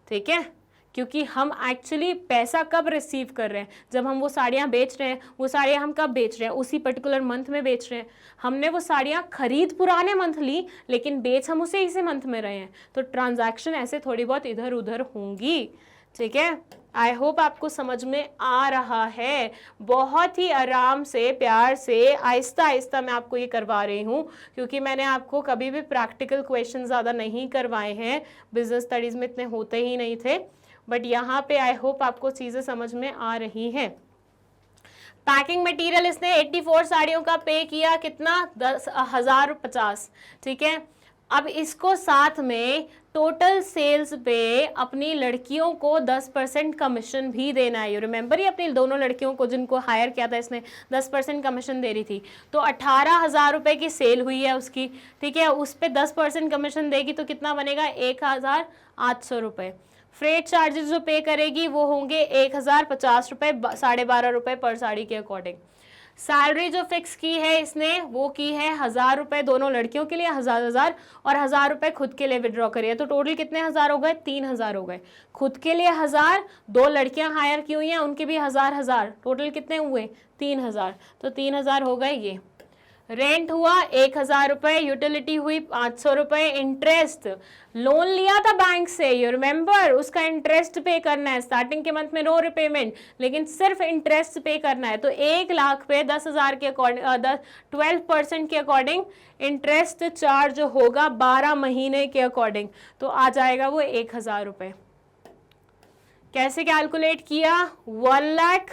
ठीक है, क्योंकि हम एक्चुअली पैसा कब रिसीव कर रहे हैं, जब हम वो साड़ियाँ बेच रहे हैं। वो साड़ियाँ हम कब बेच रहे हैं, उसी पर्टिकुलर मंथ में बेच रहे हैं। हमने वो साड़ियाँ खरीद पुराने मंथ ली, लेकिन बेच हम उसे इसी मंथ में रहे हैं, तो ट्रांजैक्शन ऐसे थोड़ी बहुत इधर उधर होंगी। ठीक है, आई होप आपको समझ में आ रहा है। बहुत ही आराम से, प्यार से, आहिस्ता आहिस्ता मैं आपको ये करवा रही हूँ, क्योंकि मैंने आपको कभी भी प्रैक्टिकल क्वेश्चन ज़्यादा नहीं करवाए हैं, बिजनेस स्टडीज़ में इतने होते ही नहीं थे, बट यहाँ पे आई होप आपको चीज़ें समझ में आ रही हैं। पैकिंग मटेरियल इसने 84 साड़ियों का पे किया, कितना, 10,050। ठीक है, अब इसको साथ में टोटल सेल्स पे अपनी लड़कियों को 10% कमीशन भी देना है। यू रिमेंबर, ये अपनी दोनों लड़कियों को जिनको हायर किया था इसने 10% कमीशन दे रही थी, तो 18,000 रुपये की सेल हुई है उसकी। ठीक है, उस पर 10% कमीशन देगी तो कितना बनेगा, 1,800 रुपये। फ्रेट चार्जेस जो पे करेगी वो होंगे 1,050 रुपये, 12.5 रुपये पर साड़ी के अकॉर्डिंग। सैलरी जो फिक्स की है इसने वो की है 1,000 रुपये दोनों लड़कियों के लिए, 1,000 और 1,000 रुपये खुद के लिए विड्रॉ करिए, तो टोटल कितने हज़ार हो गए, 3,000 हो गए। खुद के लिए 1,000, 2 लड़कियां हायर की हुई हैं उनके भी 1,000, टोटल कितने हुए, 3,000, तो 3,000 हो गए ये। रेंट हुआ 1,000 रुपये, यूटिलिटी हुई 500 रुपये, इंटरेस्ट लोन लिया था बैंक से, यू रिमेंबर, उसका इंटरेस्ट पे करना है। स्टार्टिंग के मंथ में नो रिपेमेंट, लेकिन सिर्फ इंटरेस्ट पे करना है, तो 1 लाख पे 10,000 के अकॉर्डिंग 12% के अकॉर्डिंग इंटरेस्ट चार्ज होगा 12 महीने के अकॉर्डिंग, तो आ जाएगा वो 1,000 रुपये। कैसे कैलकुलेट किया, 1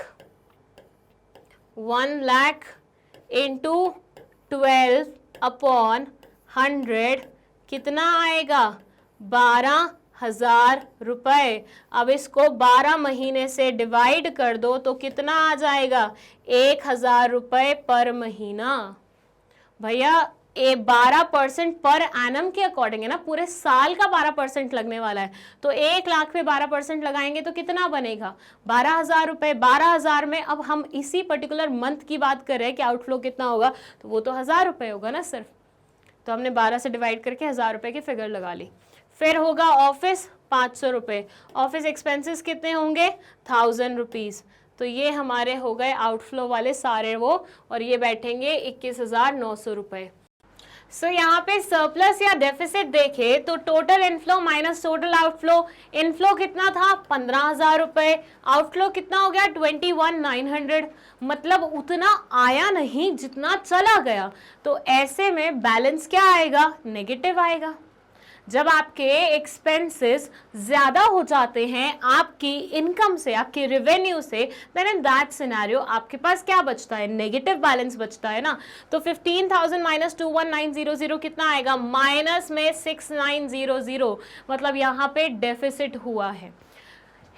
लाख इंटू 12/100 कितना आएगा, 12,000 रुपये। अब इसको 12 महीने से डिवाइड कर दो तो कितना आ जाएगा, 1,000 रुपये पर महीना। भैया ये 12% पर एनम के अकॉर्डिंग है ना, पूरे साल का 12% लगने वाला है, तो 1 लाख पे 12% लगाएंगे तो कितना बनेगा, 12,000 रुपये। 12,000 में अब हम इसी पर्टिकुलर मंथ की बात कर रहे हैं कि आउटफ्लो कितना होगा, तो वो तो 1,000 रुपये होगा ना सिर्फ, तो हमने 12 से डिवाइड करके 1,000 रुपये की फिगर लगा ली। फिर होगा ऑफिस 500 रुपये, ऑफिस एक्सपेंसेस कितने होंगे, 1,000 रुपीज़, तो ये हमारे हो गए आउटफ्लो वाले सारे वो, और ये बैठेंगे 21,900 रुपये। सो यहाँ पे सरप्लस या डेफिसिट देखे तो total inflow minus total outflow, inflow कितना था 15,000 रुपये, आउटफ्लो कितना हो गया 21,900, मतलब उतना आया नहीं जितना चला गया, तो ऐसे में बैलेंस क्या आएगा, नेगेटिव आएगा। जब आपके एक्सपेंसेस ज़्यादा हो जाते हैं आपकी इनकम से, आपकी रेवेन्यू से, देन इन दैट सिनेरियो आपके पास क्या बचता है, नेगेटिव बैलेंस बचता है ना। तो 15,000 माइनस 21,900 कितना आएगा, माइनस में 6,900, मतलब यहाँ पे डेफिसिट हुआ है।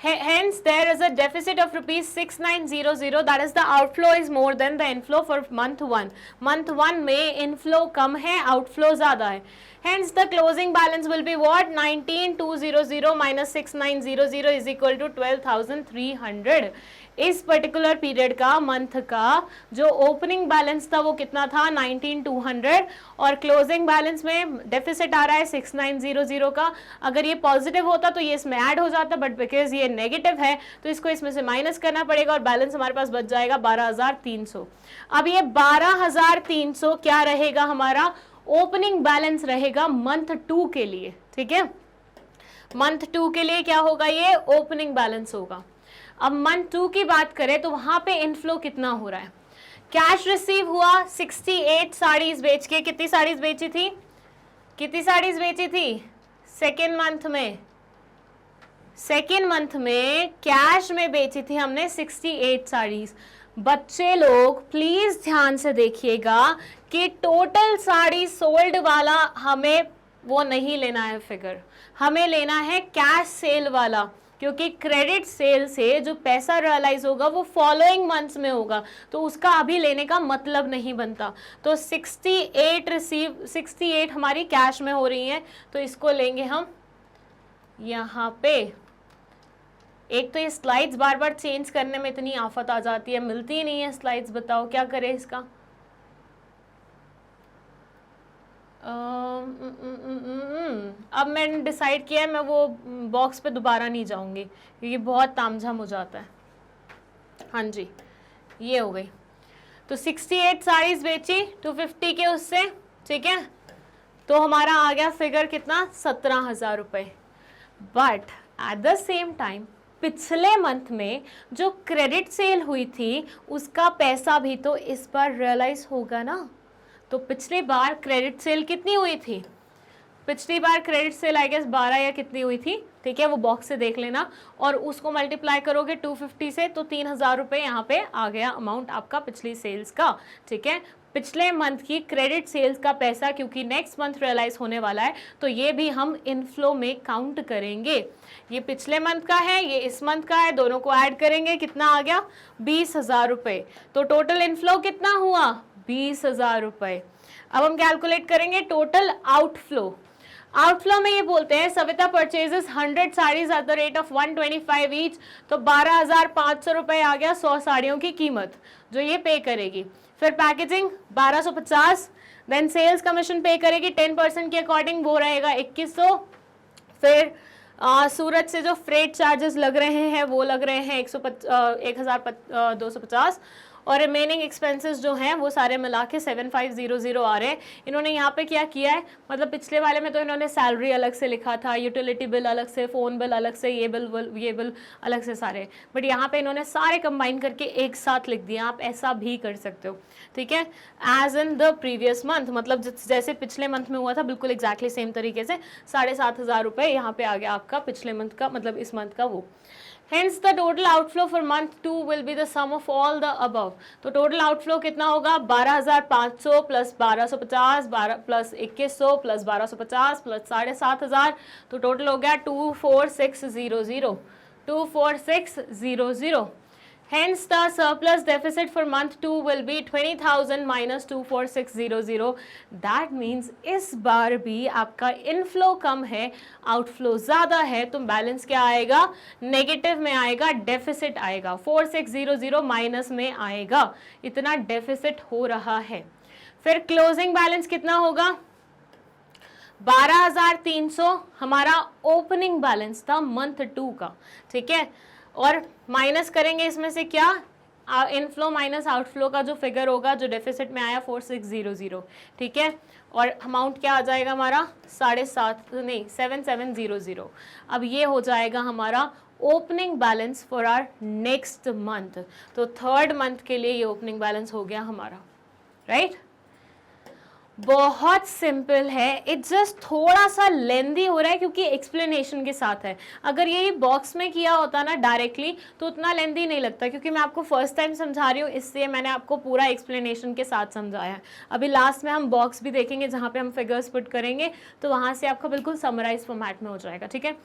Hence, there is a deficit of rupees 6900. That is the outflow is more than the inflow for month 1. Month 1 में inflow कम है, outflow ज़्यादा है. Hence, the closing balance will be what? 19200 minus 6900 is equal to 12,300. इस पर्टिकुलर पीरियड का मंथ का जो ओपनिंग बैलेंस था वो कितना था? 19200 और क्लोजिंग बैलेंस में डेफिसिट आ रहा है 6900 का. अगर ये पॉजिटिव होता तो ये इसमें ऐड हो जाता, बट बिकॉज ये नेगेटिव है तो इसको इसमें से माइनस करना पड़ेगा और बैलेंस हमारे पास बच जाएगा 12,300. अब ये 12,300 क्या रहेगा? हमारा ओपनिंग बैलेंस रहेगा मंथ 2 के लिए. ठीक है, मंथ 2 के लिए क्या होगा? ये ओपनिंग बैलेंस होगा. अब मंथ 2 की बात करें तो वहां पे इनफ्लो कितना हो रहा है? कैश रिसीव हुआ 68 साड़ीज बेच के. कितनी साड़ीज बेची थी? कितनी साड़ीज बेची थी सेकेंड मंथ में? सेकेंड मंथ में कैश में बेची थी हमने 68 साड़ीज. बच्चे लोग प्लीज ध्यान से देखिएगा कि टोटल साड़ी सोल्ड वाला हमें वो नहीं लेना है फिगर, हमें लेना है कैश सेल वाला, क्योंकि क्रेडिट सेल से जो पैसा रियलाइज होगा वो फॉलोइंग मंथ्स में होगा, तो उसका अभी लेने का मतलब नहीं बनता. तो 68 हमारी कैश में हो रही है, तो इसको लेंगे हम यहाँ पे. एक तो ये स्लाइड्स बार बार चेंज करने में इतनी आफत आ जाती है, मिलती ही नहीं है स्लाइड्स. बताओ क्या करें इसका? अब मैंने डिसाइड किया है मैं वो बॉक्स पे दोबारा नहीं जाऊंगी क्योंकि बहुत तामझाम हो जाता है. हाँ जी, ये हो गई. तो 68 साड़ीज बेची 250 के उससे. ठीक है, तो हमारा आ गया फिगर कितना? 17,000 रुपये. But at the same time पिछले मंथ में जो क्रेडिट सेल हुई थी उसका पैसा भी तो इस बार रियलाइज होगा ना. तो पिछली बार क्रेडिट सेल कितनी हुई थी? पिछली बार क्रेडिट सेल आई गेस 12 या कितनी हुई थी. ठीक है, वो बॉक्स से देख लेना और उसको मल्टीप्लाई करोगे 250 से तो 3,000 रुपये यहाँ पे आ गया अमाउंट आपका पिछली सेल्स का. ठीक है, पिछले मंथ की क्रेडिट सेल्स का पैसा क्योंकि नेक्स्ट मंथ रियलाइज होने वाला है तो ये भी हम इनफ्लो में काउंट करेंगे. ये पिछले मंथ का है, ये इस मंथ का है, दोनों को ऐड करेंगे. कितना आ गया? 20,000 रुपये. तो टोटल इनफ्लो कितना हुआ? 20,000 रुपये. अब हम कैलकुलेट करेंगे टोटल आउटफ्लो. आउटफ्लो में ये बोलते हैं Savita purchases 100 saris at the rate of 125 each. तो 12,500 रुपये आ गया 100 साड़ियों की कीमत जो ये पे करेगी. फिर पैकेजिंग 1250, देन सेल्स कमीशन पे करेगी 10% के अकॉर्डिंग, वो रहेगा 2100. फिर सूरत से जो फ्रेट चार्जेस लग रहे हैं वो लग रहे हैं 1,250 और रिमेनिंग एक्सपेंसेस जो हैं वो सारे मिला के 7,500 आ रहे हैं. इन्होंने यहाँ पे क्या किया है, मतलब पिछले वाले में तो इन्होंने सैलरी अलग से लिखा था, यूटिलिटी बिल अलग से, फ़ोन बिल अलग से, ये बिल अलग से सारे, बट यहाँ पे इन्होंने सारे कंबाइन करके एक साथ लिख दिया. आप ऐसा भी कर सकते हो. ठीक है, as in the previous month, मतलब जैसे पिछले मंथ में हुआ था बिल्कुल एग्जैक्टली सेम तरीके से 7,500 रुपये यहाँ पे आ गया आपका पिछले मंथ का, मतलब इस मंथ का वो. Hence the total outflow for month 2 will be the sum of all the above. तो टोटल आउटफ्लो कितना होगा? 12,500 प्लस 1,250 प्लस 2,100 प्लस 1,250 प्लस 7,500. तो टोटल हो गया 24,600. 24,600. Hence the surplus deficit for month 2 will be 20,000 minus 24,600. That means इस बार भी आपका इनफ्लो कम है, आउटफ्लो ज़्यादा है, तो बैलेंस क्या आएगा? नेगेटिव में आएगा, डेफिसिट आएगा. 4,600 माइनस में आएगा. इतना डेफिसिट हो रहा है. फिर क्लोजिंग बैलेंस कितना होगा? 12,300 हमारा ओपनिंग बैलेंस था मंथ 2 का. ठीक है, और माइनस करेंगे इसमें से क्या? इनफ्लो माइनस आउटफ्लो का जो फिगर होगा, जो डेफिसिट में आया 4,600. ठीक है, और अमाउंट क्या आ जाएगा हमारा? 7,700. अब ये हो जाएगा हमारा opening balance for our next month. तो थर्ड मंथ के लिए ये ओपनिंग बैलेंस हो गया हमारा. राइट, बहुत सिंपल है. इट जस्ट थोड़ा सा लेंदी हो रहा है क्योंकि एक्सप्लेनेशन के साथ है. अगर ये बॉक्स में किया होता ना डायरेक्टली तो उतना लेंदी नहीं लगता, क्योंकि मैं आपको फर्स्ट टाइम समझा रही हूँ, इसलिए मैंने आपको पूरा एक्सप्लेनेशन के साथ समझाया है. अभी लास्ट में हम बॉक्स भी देखेंगे जहाँ पे हम फिगर्स पुट करेंगे, तो वहाँ से आपका बिल्कुल समराइज फॉर्मेट में हो जाएगा. ठीक है,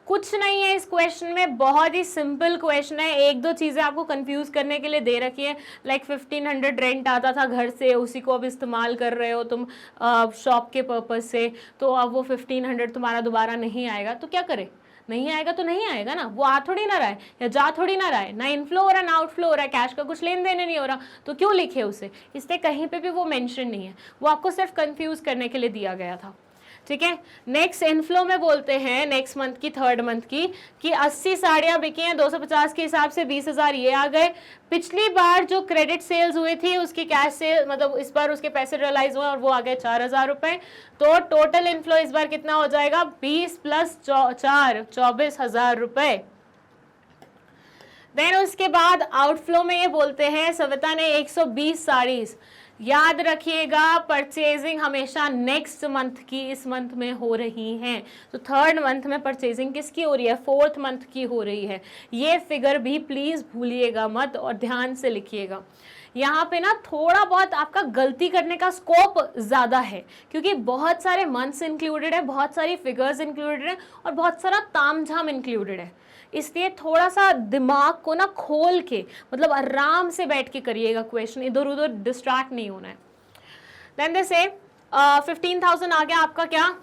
कुछ नहीं है इस क्वेश्चन में, बहुत ही सिंपल क्वेश्चन है। एक दो चीज़ें आपको कंफ्यूज करने के लिए दे रखी है, लाइक 1500 रेंट आता था घर से, उसी को अब इस्तेमाल कर रहे हो तुम शॉप के पर्पज से, तो अब वो 1500 तुम्हारा दोबारा नहीं आएगा, तो क्या करें? नहीं आएगा तो नहीं आएगा ना, वो आ थोड़ी ना रहा है या जा थोड़ी ना रहा है, ना इनफ्लो हो रहा है ना आउटफ्लो हो रहा है, कैश का कुछ लेन देन नहीं हो रहा, तो क्यों लिखे उसे? इसलिए कहीं पे भी वो मेंशन नहीं है, वो आपको सिर्फ कंफ्यूज करने के लिए दिया गया था। ठीक है, नेक्स्ट इनफ्लो में बोलते हैं नेक्स्ट मंथ की, थर्ड मंथ की, कि 80 साड़ियाँ बिकी हैं, 250 के हिसाब से 20,000 ये आ गए। पिछली बार जो क्रेडिट सेल्स हुई थी उसकी कैश सेल, मतलब इस बार उसके पैसे रियलाइज हुए और वो आ गए 4,000 रुपए। तो टोटल इनफ्लो इस बार कितना हो जाएगा? 20 प्लस 4 24,000 रुपए। देन उसके बाद आउटफ्लो में ये बोलते हैं सविता ने 120 साड़ीज। याद रखिएगा परचेजिंग हमेशा नेक्स्ट मंथ की इस मंथ में हो रही है, तो थर्ड मंथ में परचेजिंग किसकी हो रही है? फोर्थ मंथ की हो रही है। ये फिगर भी प्लीज भूलिएगा मत और ध्यान से लिखिएगा। यहाँ पे ना थोड़ा बहुत आपका गलती करने का स्कोप ज़्यादा है, क्योंकि बहुत सारे मंथ्स इंक्लूडेड है, बहुत सारी फिगर्स इंक्लूडेड है और बहुत सारा तामझाम इंक्लूडेड है। इसलिए थोड़ा सा दिमाग को ना खोल के, मतलब आराम से बैठ के करिएगा क्वेश्चन, इधर उधर डिस्ट्रैक्ट नहीं होना है। देन दे से 15,000 आ गया आपका क्या?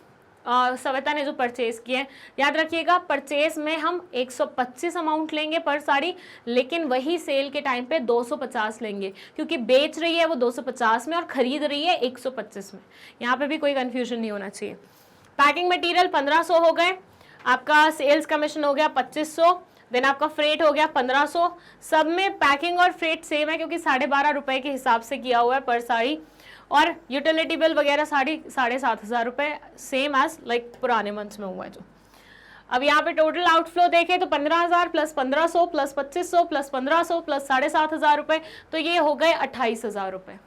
सविता ने जो परचेज किया है, याद रखिएगा परचेज में हम 125 अमाउंट लेंगे पर साड़ी, लेकिन वही सेल के टाइम पे 250 लेंगे, क्योंकि बेच रही है वो 250 में और खरीद रही है 125 में। यहाँ पे भी कोई कंफ्यूजन नहीं होना चाहिए। पैकिंग मटेरियल 1500 हो गए, आपका सेल्स कमीशन हो गया 2500, देन आपका फ्रेट हो गया 1500। सब में पैकिंग और फ्रेट सेम है, क्योंकि 12.5 रुपए के हिसाब से किया हुआ है पर साड़ी, और यूटिलिटी बिल वगैरह 7,500 रुपए, सेम एज लाइक पुराने मंथ्स में हुआ है जो। अब यहाँ पे टोटल आउटफ्लो देखें तो 15,000 प्लस 1500 प्लस 2500 प्लस 1500 प्लस 7,500 रुपए, तो ये हो गए 28,000 रुपए।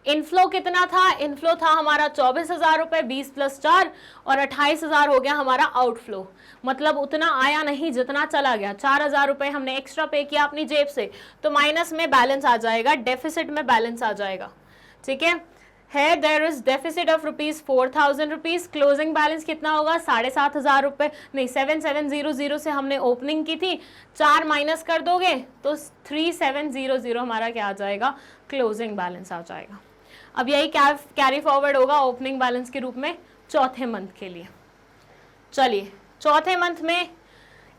इनफ्लो कितना था? इनफ्लो था हमारा 24,000 रुपए, 20 प्लस 4 और 28,000 हो गया हमारा आउटफ्लो। मतलब उतना आया नहीं जितना चला गया, 4,000 रुपए हमने एक्स्ट्रा पे किया अपनी जेब से, तो माइनस में बैलेंस आ जाएगा, डेफिसिट में बैलेंस आ जाएगा। ठीक है, there is deficit of ₹4,000 rupees. Closing balance कितना होगा? 7,500 रुपए, नहीं 7,700 से हमने ओपनिंग की थी, 4 माइनस कर दोगे तो 3,700 हमारा क्या आ जाएगा? क्लोजिंग बैलेंस आ जाएगा। अब यही कैरी फॉरवर्ड होगा ओपनिंग बैलेंस के रूप में चौथे मंथ के लिए। चलिए चौथे मंथ में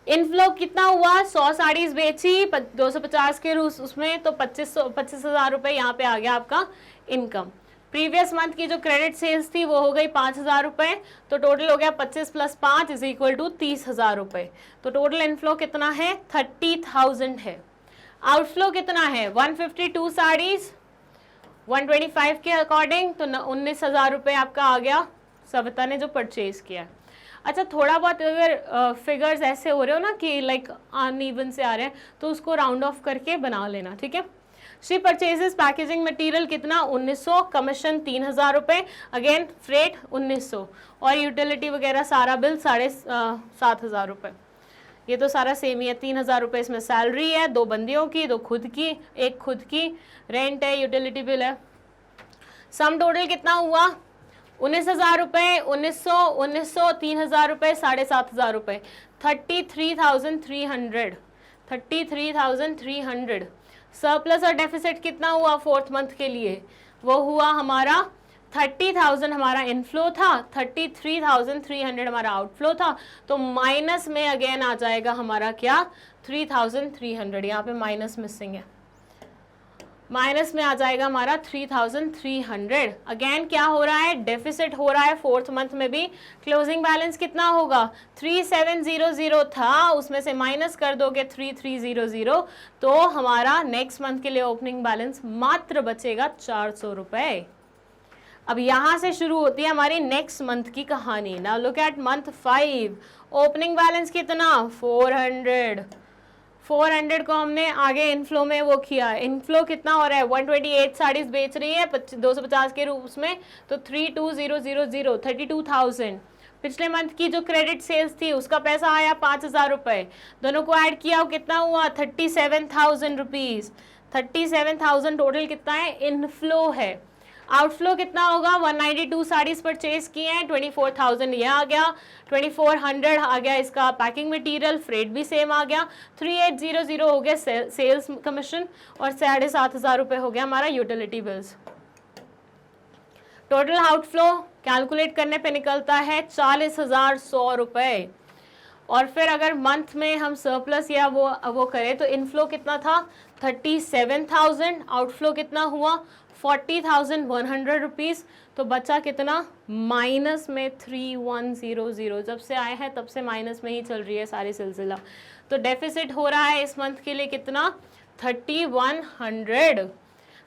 इनफ्लो कितना हुआ? 100 साड़ीज बेची 250 के उसमें, तो 25,000 रुपए यहाँ पे आ गया आपका इनकम। प्रीवियस मंथ की जो क्रेडिट सेल्स थी वो हो गई 5,000 रुपए, तो टोटल हो गया 25 प्लस 5 इज इक्वल टू 30,000 रुपए। तो टोटल इनफ्लो कितना है? 30,000 है। आउटफ्लो कितना है? 152 साड़ीज 125 के अकॉर्डिंग, तो 19,000 रुपये आपका आ गया सविता ने जो परचेज किया। अच्छा, थोड़ा बहुत अगर फिगर्स ऐसे हो रहे हो ना कि लाइक अनइवन से आ रहे हैं, तो उसको राउंड ऑफ करके बना लेना। ठीक है, शी परचेजेस पैकेजिंग मटेरियल कितना? 1900, कमीशन 3,000 रुपये, अगेन फ्रेट 1900 और यूटिलिटी वगैरह सारा बिल 7,500 रुपये। ये तो सारा सेम ही है। 3,000 रुपये इसमें सैलरी है, 2 बंदियों की, 2 खुद की, 1 खुद की, रेंट है, यूटिलिटी बिल है। सम टोटल कितना हुआ? 19,000 रुपये, 1900, 3,000 रुपये, 7,500 रुपये, 33,300। 33,300। सरप्लस और डेफिसिट कितना हुआ फोर्थ मंथ के लिए? वो हुआ हमारा 30,000 हमारा इनफ्लो था, 33,300 हमारा आउटफ्लो था, तो माइनस में अगेन आ जाएगा हमारा क्या? 3,300। यहाँ पे माइनस मिसिंग है, माइनस में आ जाएगा हमारा 3,300। अगेन क्या हो रहा है? डेफिसिट हो रहा है फोर्थ मंथ में भी। क्लोजिंग बैलेंस कितना होगा? 3,700 था, उसमें से माइनस कर दोगे 3,300, तो हमारा नेक्स्ट मंथ के लिए ओपनिंग बैलेंस मात्र बचेगा 400 रुपये। अब यहाँ से शुरू होती है हमारी नेक्स्ट मंथ की कहानी। Now look at month 5। Opening balance कितना? 400 को हमने आगे इनफ्लो में वो किया। इनफ्लो कितना हो रहा है? 128 साड़ीज बेच रही है 250 के रूप में, तो 32,000, 32,000। पिछले मंथ की जो क्रेडिट सेल्स थी उसका पैसा आया 5,000 रुपये, दोनों को ऐड किया कितना हुआ? 37,000 रुपीज़। 37,000 टोटल कितना है? इनफ्लो है। आउटफ्लो कितना होगा, 192 साड़ीज परचेज किए हैं, 24,000 ये आ गया, 2400 आ गया इसका पैकिंग मटेरियल, फ्रेट भी सेम आ गया, 3800 हो गया सेल्स कमीशन और 7,500 रुपये हो गया हमारा utility bills. Total outflow calculate करने पे निकलता है 40,100 रुपये। और फिर अगर मंथ में हम सरप्लस या वो करें तो इनफ्लो कितना था 37,000, आउटफ्लो कितना हुआ 40,100 रुपीज़, तो बचा कितना माइनस में 3100। जब से आए हैं तब से माइनस में ही चल रही है सारी सिलसिला। तो डेफिसिट हो रहा है इस मंथ के लिए कितना 3100।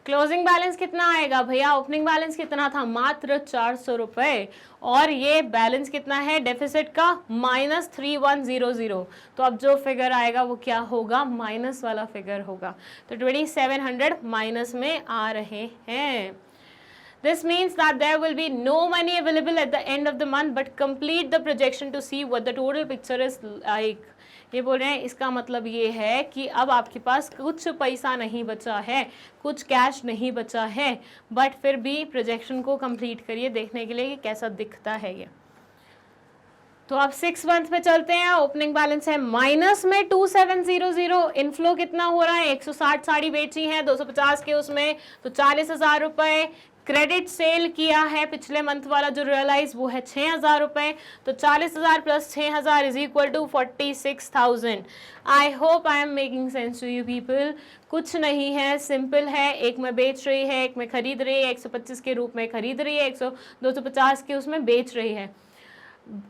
क्लोजिंग बैलेंस कितना आएगा भैया, ओपनिंग बैलेंस कितना था मात्र 400 रुपये और ये बैलेंस कितना है डेफिसिट का -3100। तो अब जो फिगर आएगा वो क्या होगा, माइनस वाला फिगर होगा। तो 2700 माइनस में आ रहे हैं। This means that there will be no money available at the end of the month, but complete the projection to see what the total picture is like. ये बोल रहे हैं इसका मतलब ये है कि अब आपके पास कुछ पैसा नहीं बचा है, कुछ कैश नहीं बचा है, बट फिर भी प्रोजेक्शन को कंप्लीट करिए देखने के लिए कि कैसा दिखता है ये। तो आप 6 मंथ पे चलते हैं, ओपनिंग बैलेंस है माइनस में 2700, इनफ्लो कितना हो रहा है 160 साड़ी बेची है 250 के उसमें, तो 40,000 रुपये। क्रेडिट सेल किया है पिछले मंथ वाला जो रियलाइज वो है 6,000 रुपये, तो 40,000 plus 6,000 is equal to 46,000। I hope I am making sense to you people. कुछ नहीं है, सिंपल है, एक में बेच रही है, एक में खरीद रही है, 125 के रूप में खरीद रही है, 250 के उसमें बेच रही है।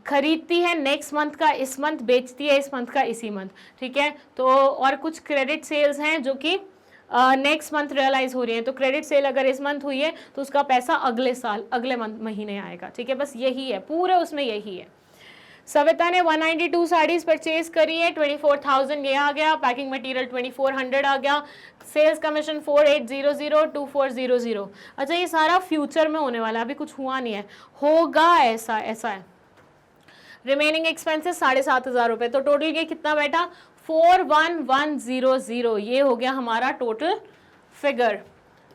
खरीदती है नेक्स्ट मंथ का इस मंथ, बेचती है इस मंथ का इसी मंथ, ठीक है। तो और कुछ क्रेडिट सेल्स हैं जो कि नेक्स्ट मंथ रियलाइज हो रही है, तो क्रेडिट सेल अगर इस मंथ हुई है तो उसका पैसा अगले साल अगले महीने आएगा, ठीक है। बस यही है पूरे उसमें यही है। सविता ने 192 साड़ीज परचेज करी है, 24,000 ये आ गया, पैकिंग मटेरियल 2400 आ गया, सेल्स कमीशन 4800 2400। अच्छा ये सारा फ्यूचर में होने वाला है, अभी कुछ हुआ नहीं है, होगा ऐसा है। रिमेनिंग एक्सपेंसेस 7,500 रुपये, तो टोटल ये कितना बैठा 41,100। ये हो गया हमारा टोटल फिगर।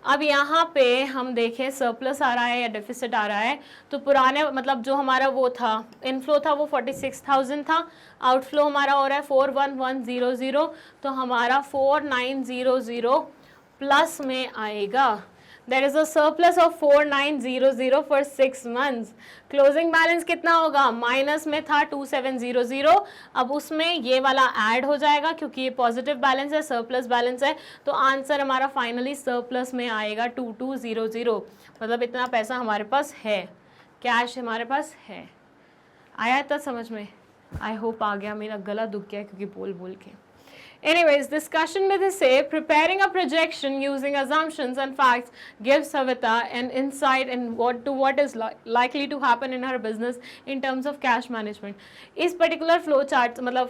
अब यहाँ पे हम देखें सरप्लस आ रहा है या डेफिसिट आ रहा है, तो पुराने मतलब जो हमारा वो था इनफ्लो था वो 46,000 था, आउटफ्लो हमारा हो रहा है 41,100, तो हमारा 4,900 प्लस में आएगा। There is a surplus of 4,900 for 6 months. Closing balance कितना होगा, माइनस में था 2,700, अब उसमें ये वाला ऐड हो जाएगा क्योंकि ये पॉजिटिव बैलेंस है, सरप्लस बैलेंस है, तो आंसर हमारा फाइनली सरप्लस में आएगा 2,200। मतलब इतना पैसा हमारे पास है, कैश हमारे पास है। आया था समझ में? आई होप आ गया, मेरा गला दुख गया क्योंकि बोल के। Anyways, discussion में से preparing a projection using assumptions and facts gives Savita an insight in what is likely to happen in her business in terms of cash management. इस particular flow chart मतलब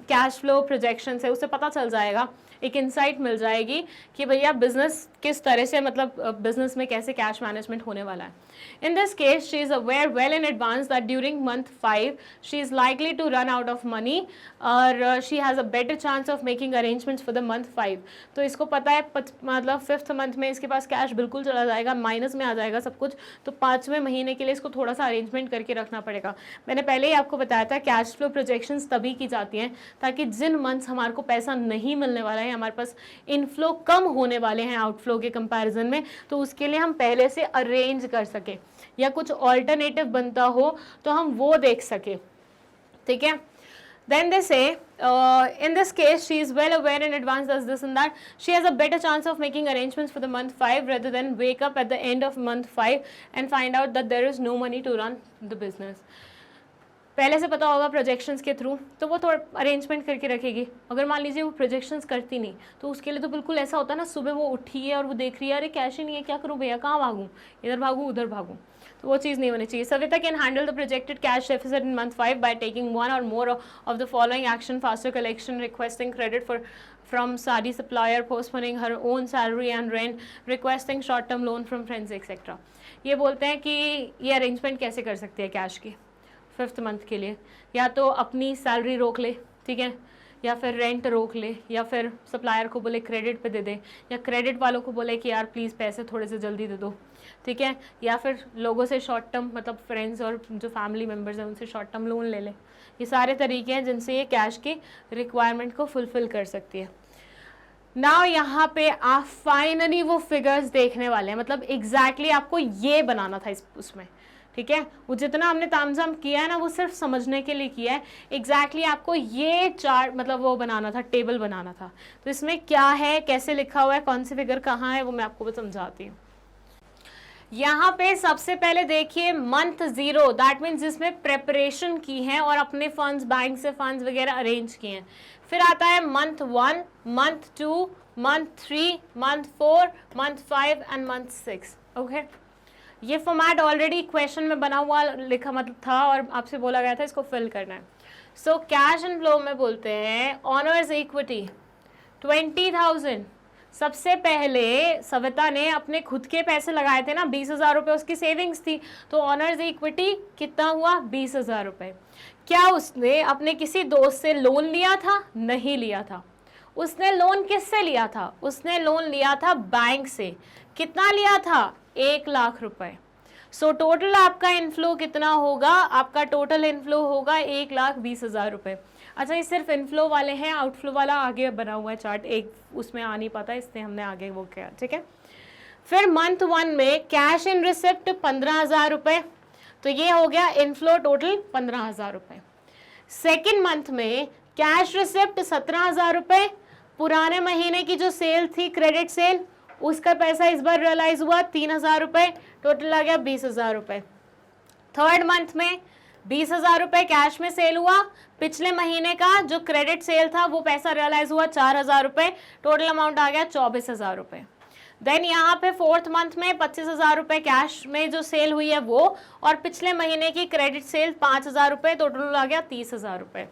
cash flow projection से उसे पता चल जाएगा, एक इंसाइट मिल जाएगी कि भैया बिजनेस किस तरह से मतलब बिजनेस में कैसे कैश मैनेजमेंट होने वाला है। In this case, she is aware well in advance that during month 5 she is likely to run out of money or she has a better chance of making arrangements for the month 5। तो इसको पता है मतलब 5th मंथ में इसके पास कैश बिल्कुल चला जाएगा, माइनस में आ जाएगा सब कुछ, तो 5वें महीने के लिए इसको थोड़ा सा अरेंजमेंट करके रखना पड़ेगा। मैंने पहले ही आपको बताया था कैश फ्लो प्रोजेक्शंस तभी की जाती हैं ताकि जिन मंथ्स हमारे को पैसा नहीं मिलने वाला है, हमारे पास इनफ्लो कम होने वाले हैं आउटफ्लो के कंपैरिजन में, तो उसके लिए हम पहले से अरेंज कर सके या कुछ ऑल्टरनेटिव बनता हो तो हम वो देख सके, ठीक है। Then they say, in this case, she is well aware in advance as this and that. She has a better chance of making arrangements for the month 5 rather than wake up at the end of month 5 and find out that there is no money to run the business. पहले से पता होगा प्रोजेक्शंस के थ्रू, तो वो थोड़ा अरेंजमेंट करके रखेगी। अगर मान लीजिए वो प्रोजेक्शंस करती नहीं तो उसके लिए तो बिल्कुल ऐसा होता है ना, सुबह वो उठी है और वो देख रही है अरे कैश ही नहीं है, क्या करूँ भैया, कहाँ भागूँ, इधर भागूँ उधर भागूँ, तो वो चीज़ नहीं होनी चाहिए। Savita can handle the projected cash deficit in month 5 by taking one or more of the following action: faster collection, requesting credit from sari supplier, postponing her own salary and rent, requesting short term loan from friends, etc. ये बोलते हैं कि ये अरेंजमेंट कैसे कर सकते हैं कैश की 5th मंथ के लिए, या तो अपनी सैलरी रोक ले, ठीक है, या फिर रेंट रोक ले, या फिर सप्लायर को बोले क्रेडिट पे दे दे, या क्रेडिट वालों को बोले कि यार प्लीज़ पैसे थोड़े से जल्दी दे दो, ठीक है, या फिर लोगों से शॉर्ट टर्म मतलब फ्रेंड्स और जो फैमिली मेम्बर्स हैं उनसे शॉर्ट टर्म लोन ले ले। ये सारे तरीके हैं जिनसे ये कैश की रिक्वायरमेंट को फुलफ़िल कर सकती है। नाउ यहाँ पे आप फाइनली वो फिगर्स देखने वाले हैं, मतलब एग्जैक्टली आपको ये बनाना था उसमें, ठीक है। वो जितना हमने तामझाम किया है ना वो सिर्फ समझने के लिए किया है, एग्जैक्टली आपको ये चार्ट मतलब वो बनाना था, टेबल बनाना था। तो इसमें क्या है, कैसे लिखा हुआ है, कौन सी फिगर कहाँ है, वो मैं आपको समझाती हूँ। यहाँ पे सबसे पहले देखिए मंथ 0, दैट मीन्स जिसमें प्रेपरेशन की है और अपने फंड्स बैंक से फंड्स वगैरह अरेंज किए हैं। फिर आता है month 1, month 2, month 3, month 4, month 5 and month 6। Okay, ये फॉर्मेट ऑलरेडी क्वेश्चन में बना हुआ लिखा मतलब था और आपसे बोला गया था इसको फिल करना है। सो कैश एंड फ्लो में बोलते हैं ऑनर्स इक्विटी 20,000। सबसे पहले सविता ने अपने खुद के पैसे लगाए थे ना, 20,000 रुपये उसकी सेविंग्स थी, तो ऑनर्स इक्विटी कितना हुआ, 20,000 रुपये। क्या उसने अपने किसी दोस्त से लोन लिया था, नहीं लिया था। उसने लोन किससे लिया था, उसने लोन लिया था बैंक से। कितना लिया था, 1 लाख रुपए। सो टोटल आपका इनफ्लो कितना होगा, आपका टोटल इनफ्लो होगा 1,20,000 रुपये। अच्छा, ये सिर्फ इनफ्लो वाले हैं, आउटफ्लो वाला आगे बना हुआ है चार्ट, एक उसमें आ नहीं पाता इसलिए हमने आगे वो किया, ठीक है। फिर मंथ 1 में कैश इन रिसिप्ट 15,000 रुपये, तो ये हो गया इनफ्लो टोटल 15,000 रुपये। सेकेंड मंथ में कैश रिसिप्ट 17,000 रुपये, पुराने महीने की जो सेल थी क्रेडिट सेल उसका पैसा इस बार रियलाइज हुआ 3,000 रुपये, टोटल आ गया 20,000 रुपये। थर्ड मंथ में 20,000 रुपये कैश में सेल हुआ, पिछले महीने का जो क्रेडिट सेल था वो पैसा रियलाइज हुआ 4,000 रुपये, टोटल अमाउंट आ गया 24,000 रुपये। देन यहाँ पे फोर्थ मंथ में 25,000 रुपये कैश में जो सेल हुई है वो, और पिछले महीने की क्रेडिट सेल 5,000 रुपये, टोटल आ गया 30,000 रुपये।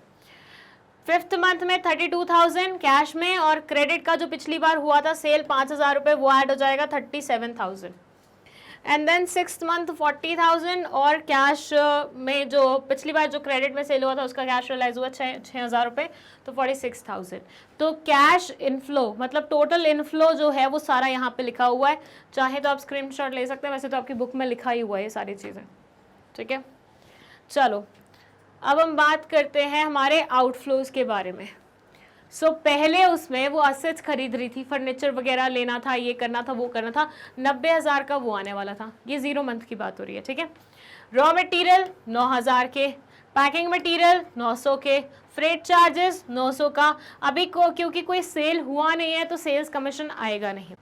फिफ्थ मंथ में 32,000 कैश में, और क्रेडिट का जो पिछली बार हुआ था सेल 5,000 रुपये वो ऐड हो जाएगा 37,000। एंड देन सिक्स्थ मंथ 40,000, और कैश में जो पिछली बार जो क्रेडिट में सेल हुआ था उसका कैश रियलाइज हुआ 6,000 रुपये, तो 46,000। तो कैश इनफ्लो मतलब टोटल इनफ्लो जो है वो सारा यहाँ पे लिखा हुआ है, चाहे तो आप स्क्रीनशॉट ले सकते हैं, वैसे तो आपकी बुक में लिखा ही हुआ है ये सारी चीज़ें, ठीक है। चलो अब हम बात करते हैं हमारे आउटफ्लोज के बारे में। सो पहले उसमें वो असेट्स खरीद रही थी, फर्नीचर वगैरह लेना था, ये करना था, वो करना था, 90,000 का वो आने वाला था। ये 0 मंथ की बात हो रही है, ठीक है। रॉ मटेरियल 9,000 के, पैकिंग मटेरियल 900 के, फ्रेट चार्जेस 900 का। अभी क्योंकि कोई सेल हुआ नहीं है तो सेल्स कमीशन आएगा नहीं।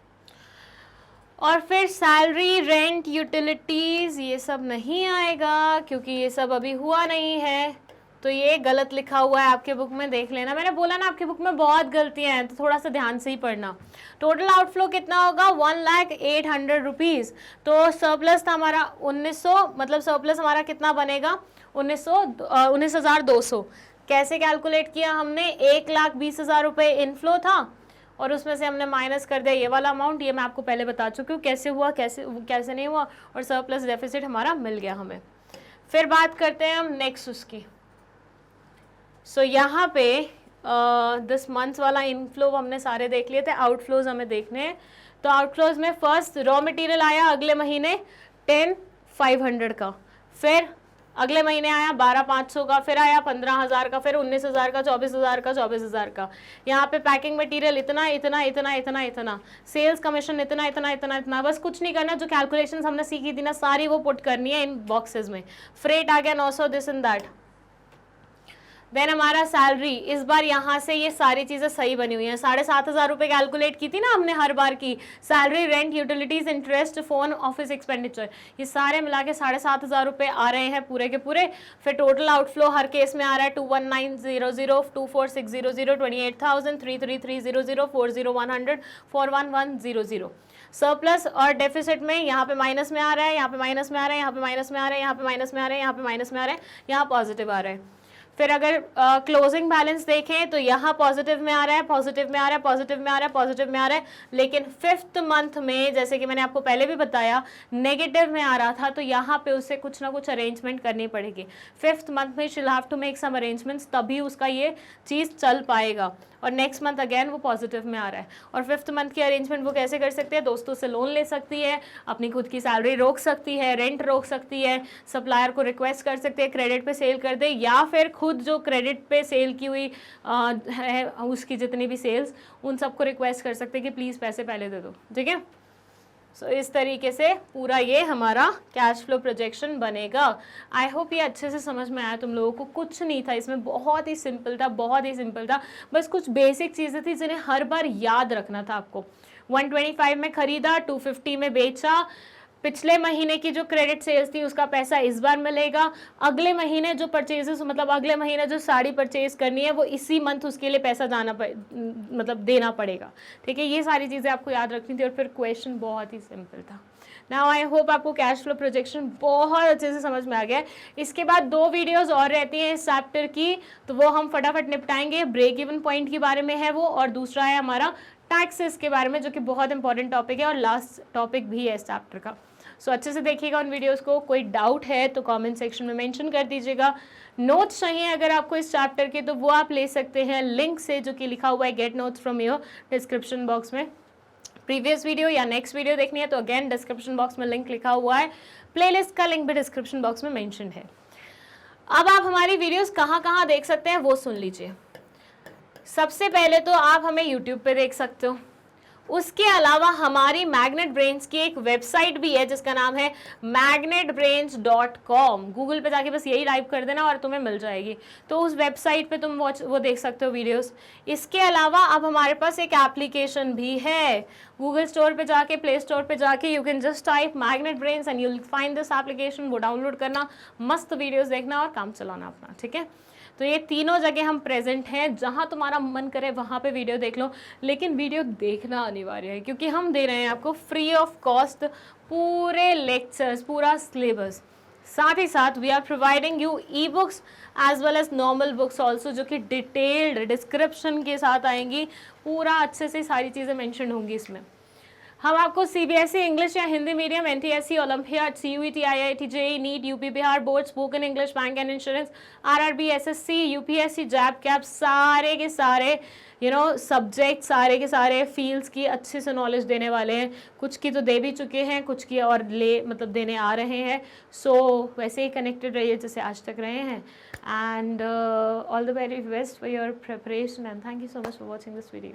और फिर सैलरी, रेंट, यूटिलिटीज़ ये सब नहीं आएगा क्योंकि ये सब अभी हुआ नहीं है, तो ये गलत लिखा हुआ है आपके बुक में, देख लेना। मैंने बोला ना आपकी बुक में बहुत गलतियां हैं, तो थोड़ा सा ध्यान से ही पढ़ना। टोटल आउटफ्लो कितना होगा, 1,08,000 रुपीज़। तो सरप्लस था हमारा 1,900, मतलब सरप्लस हमारा कितना बनेगा 19,200। कैसे कैलकुलेट किया हमने, 1,20,000 रुपये इनफ्लो था और उसमें से हमने माइनस कर दिया ये वाला अमाउंट। ये मैं आपको पहले बता चुकी हूँ कैसे हुआ, कैसे नहीं हुआ, और सरप्लस डेफिसिट हमारा मिल गया हमें। फिर बात करते हैं हम नेक्स्ट उसकी। सो यहाँ पे 10 मंथ्स वाला इनफ्लो हमने सारे देख लिए थे, आउटफ्लोज हमें देखने हैं। तो आउटफ्लोज में फर्स्ट रॉ मटेरियल आया अगले महीने 10,500 का, फिर अगले महीने आया 12,500 का, फिर आया 15,000 का, फिर 19,000 का, 24,000 का, 24,000 का। यहाँ पे पैकिंग मटेरियल इतना इतना इतना इतना इतना, सेल्स कमीशन इतना इतना इतना इतना। बस कुछ नहीं करना, जो कैलकुलेशंस हमने सीखी थी ना सारी वो पुट करनी है इन बॉक्सेस में। फ्रेट आ गया 900, दिस एंड दैट। देन हमारा सैलरी, इस बार यहाँ से ये सारी चीज़ें सही बनी हुई हैं। 7,500 रुपये कैलकुलेट की थी ना हमने हर बार की, salary, rent, utilities, interest, phone, office expenditure, ये सारे मिला के 7,500 रुपये आ रहे हैं पूरे के पूरे। फिर टोटल आउटफ्लो हर केस में आ रहा है 219,000, 246,000, 28,000, 333,000, 40,100, 41,100। सरप्लस और डेफिसिट में यहाँ पे माइनस में आ रहा है, यहाँ पे माइनस में आ रहा है, यहाँ पे माइनस में आ रहा है, यहाँ पे माइनस में आ रहा है, यहाँ पे माइनस में आ रहा है, यहाँ पॉजिटिव आ रहा है। फिर अगर क्लोजिंग बैलेंस देखें तो यहाँ पॉजिटिव में आ रहा है, पॉजिटिव में आ रहा है, पॉजिटिव में आ रहा है, पॉजिटिव में आ रहा है, लेकिन 5th मंथ में जैसे कि मैंने आपको पहले भी बताया नेगेटिव में आ रहा था, तो यहाँ पे उसे कुछ ना कुछ अरेंजमेंट करनी पड़ेगी। 5th मंथ में she'll have to make some arrangements, तभी उसका ये चीज़ चल पाएगा। और नेक्स्ट मंथ अगेन वो पॉजिटिव में आ रहा है। और 5th मंथ की अरेंजमेंट वो कैसे कर सकते हैं? दोस्तों से लोन ले सकती है, अपनी खुद की सैलरी रोक सकती है, रेंट रोक सकती है, सप्लायर को रिक्वेस्ट कर सकते हैं क्रेडिट पे सेल कर दे, या फिर खुद जो क्रेडिट पे सेल की हुई है उसकी जितनी भी सेल्स, उन सबको रिक्वेस्ट कर सकते हैं कि प्लीज़ पैसे पहले दे दो। ठीक है, सो इस तरीके से पूरा ये हमारा कैश फ्लो प्रोजेक्शन बनेगा। आई होप ये अच्छे से समझ में आया तुम लोगों को। कुछ नहीं था इसमें, बहुत ही सिंपल था, बहुत ही सिंपल था। बस कुछ बेसिक चीज़ें थी जिन्हें हर बार याद रखना था आपको। 125 में खरीदा, 250 में बेचा, पिछले महीने की जो क्रेडिट सेल्स थी उसका पैसा इस बार मिलेगा, अगले महीने जो परचेजेस मतलब अगले महीने जो साड़ी परचेज करनी है वो इसी मंथ उसके लिए पैसा मतलब देना पड़ेगा। ठीक है, ये सारी चीज़ें आपको याद रखनी थी। और फिर क्वेश्चन बहुत ही सिंपल था। नाउ आई होप आपको कैश फ्लो प्रोजेक्शन बहुत अच्छे से समझ में आ गया है। इसके बाद 2 वीडियोस और रहती हैं इस चैप्टर की, तो वो हम फटाफट निपटाएंगे। ब्रेक इवन पॉइंट के बारे में है वो, और दूसरा है हमारा टैक्सेस के बारे में, जो कि बहुत इंपॉर्टेंट टॉपिक है और लास्ट टॉपिक भी है इस चैप्टर का। सो अच्छे से देखिएगा उन वीडियोस को। कोई डाउट है तो कमेंट सेक्शन में मेंशन कर दीजिएगा। नोट्स चाहिए अगर आपको इस चैप्टर के, तो वो आप ले सकते हैं लिंक से, जो कि लिखा हुआ है gate notes from your description box में। प्रीवियस वीडियो या नेक्स्ट वीडियो देखनी है तो अगेन डिस्क्रिप्शन बॉक्स में लिंक लिखा हुआ है, प्लेलिस्ट का लिंक भी डिस्क्रिप्शन बॉक्स में मेंशन है। अब आप हमारी वीडियोस कहाँ देख सकते हैं वो सुन लीजिए। सबसे पहले तो आप हमें यूट्यूब पे देख सकते हो। उसके अलावा हमारी मैग्नेट ब्रेन्स की एक वेबसाइट भी है जिसका नाम है magnetbrains.com। गूगल पे जाके बस यही टाइप कर देना और तुम्हें मिल जाएगी। तो उस वेबसाइट पे तुम वो देख सकते हो वीडियोस। इसके अलावा अब हमारे पास एक एप्लीकेशन भी है। गूगल स्टोर पे जाके, प्ले स्टोर पे जाके you can just type magnet brains and you will find this application. वो डाउनलोड करना, मस्त वीडियोस देखना और काम चलाना अपना। ठीक है, तो ये तीनों जगह हम प्रेजेंट हैं। जहाँ तुम्हारा मन करे वहाँ पे वीडियो देख लो, लेकिन वीडियो देखना अनिवार्य है, क्योंकि हम दे रहे हैं आपको फ्री ऑफ कॉस्ट पूरे लेक्चर्स, पूरा सिलेबस। साथ ही साथ we are providing you e books as well as normal books also, जो कि डिटेल्ड डिस्क्रिप्शन के साथ आएंगी। पूरा अच्छे से सारी चीज़ें मेंशन होंगी इसमें। हम आपको सीबीएसई इंग्लिश या Hindi medium, NTSC, olympiad, CUET, IIT, JEE, NEET, UP Bihar board, spoken English, bank and insurance, RRB, SSC, UPSC, जैब कैप, सारे के सारे सब्जेक्ट, सारे के सारे फील्ड्स की अच्छे से नॉलेज देने वाले हैं। कुछ की तो दे भी चुके हैं, कुछ की और देने आ रहे हैं। सो वैसे ही कनेक्टेड रहिए जैसे आज तक रहे हैं। And all the very best for your preparation and thank you so much for watching this video.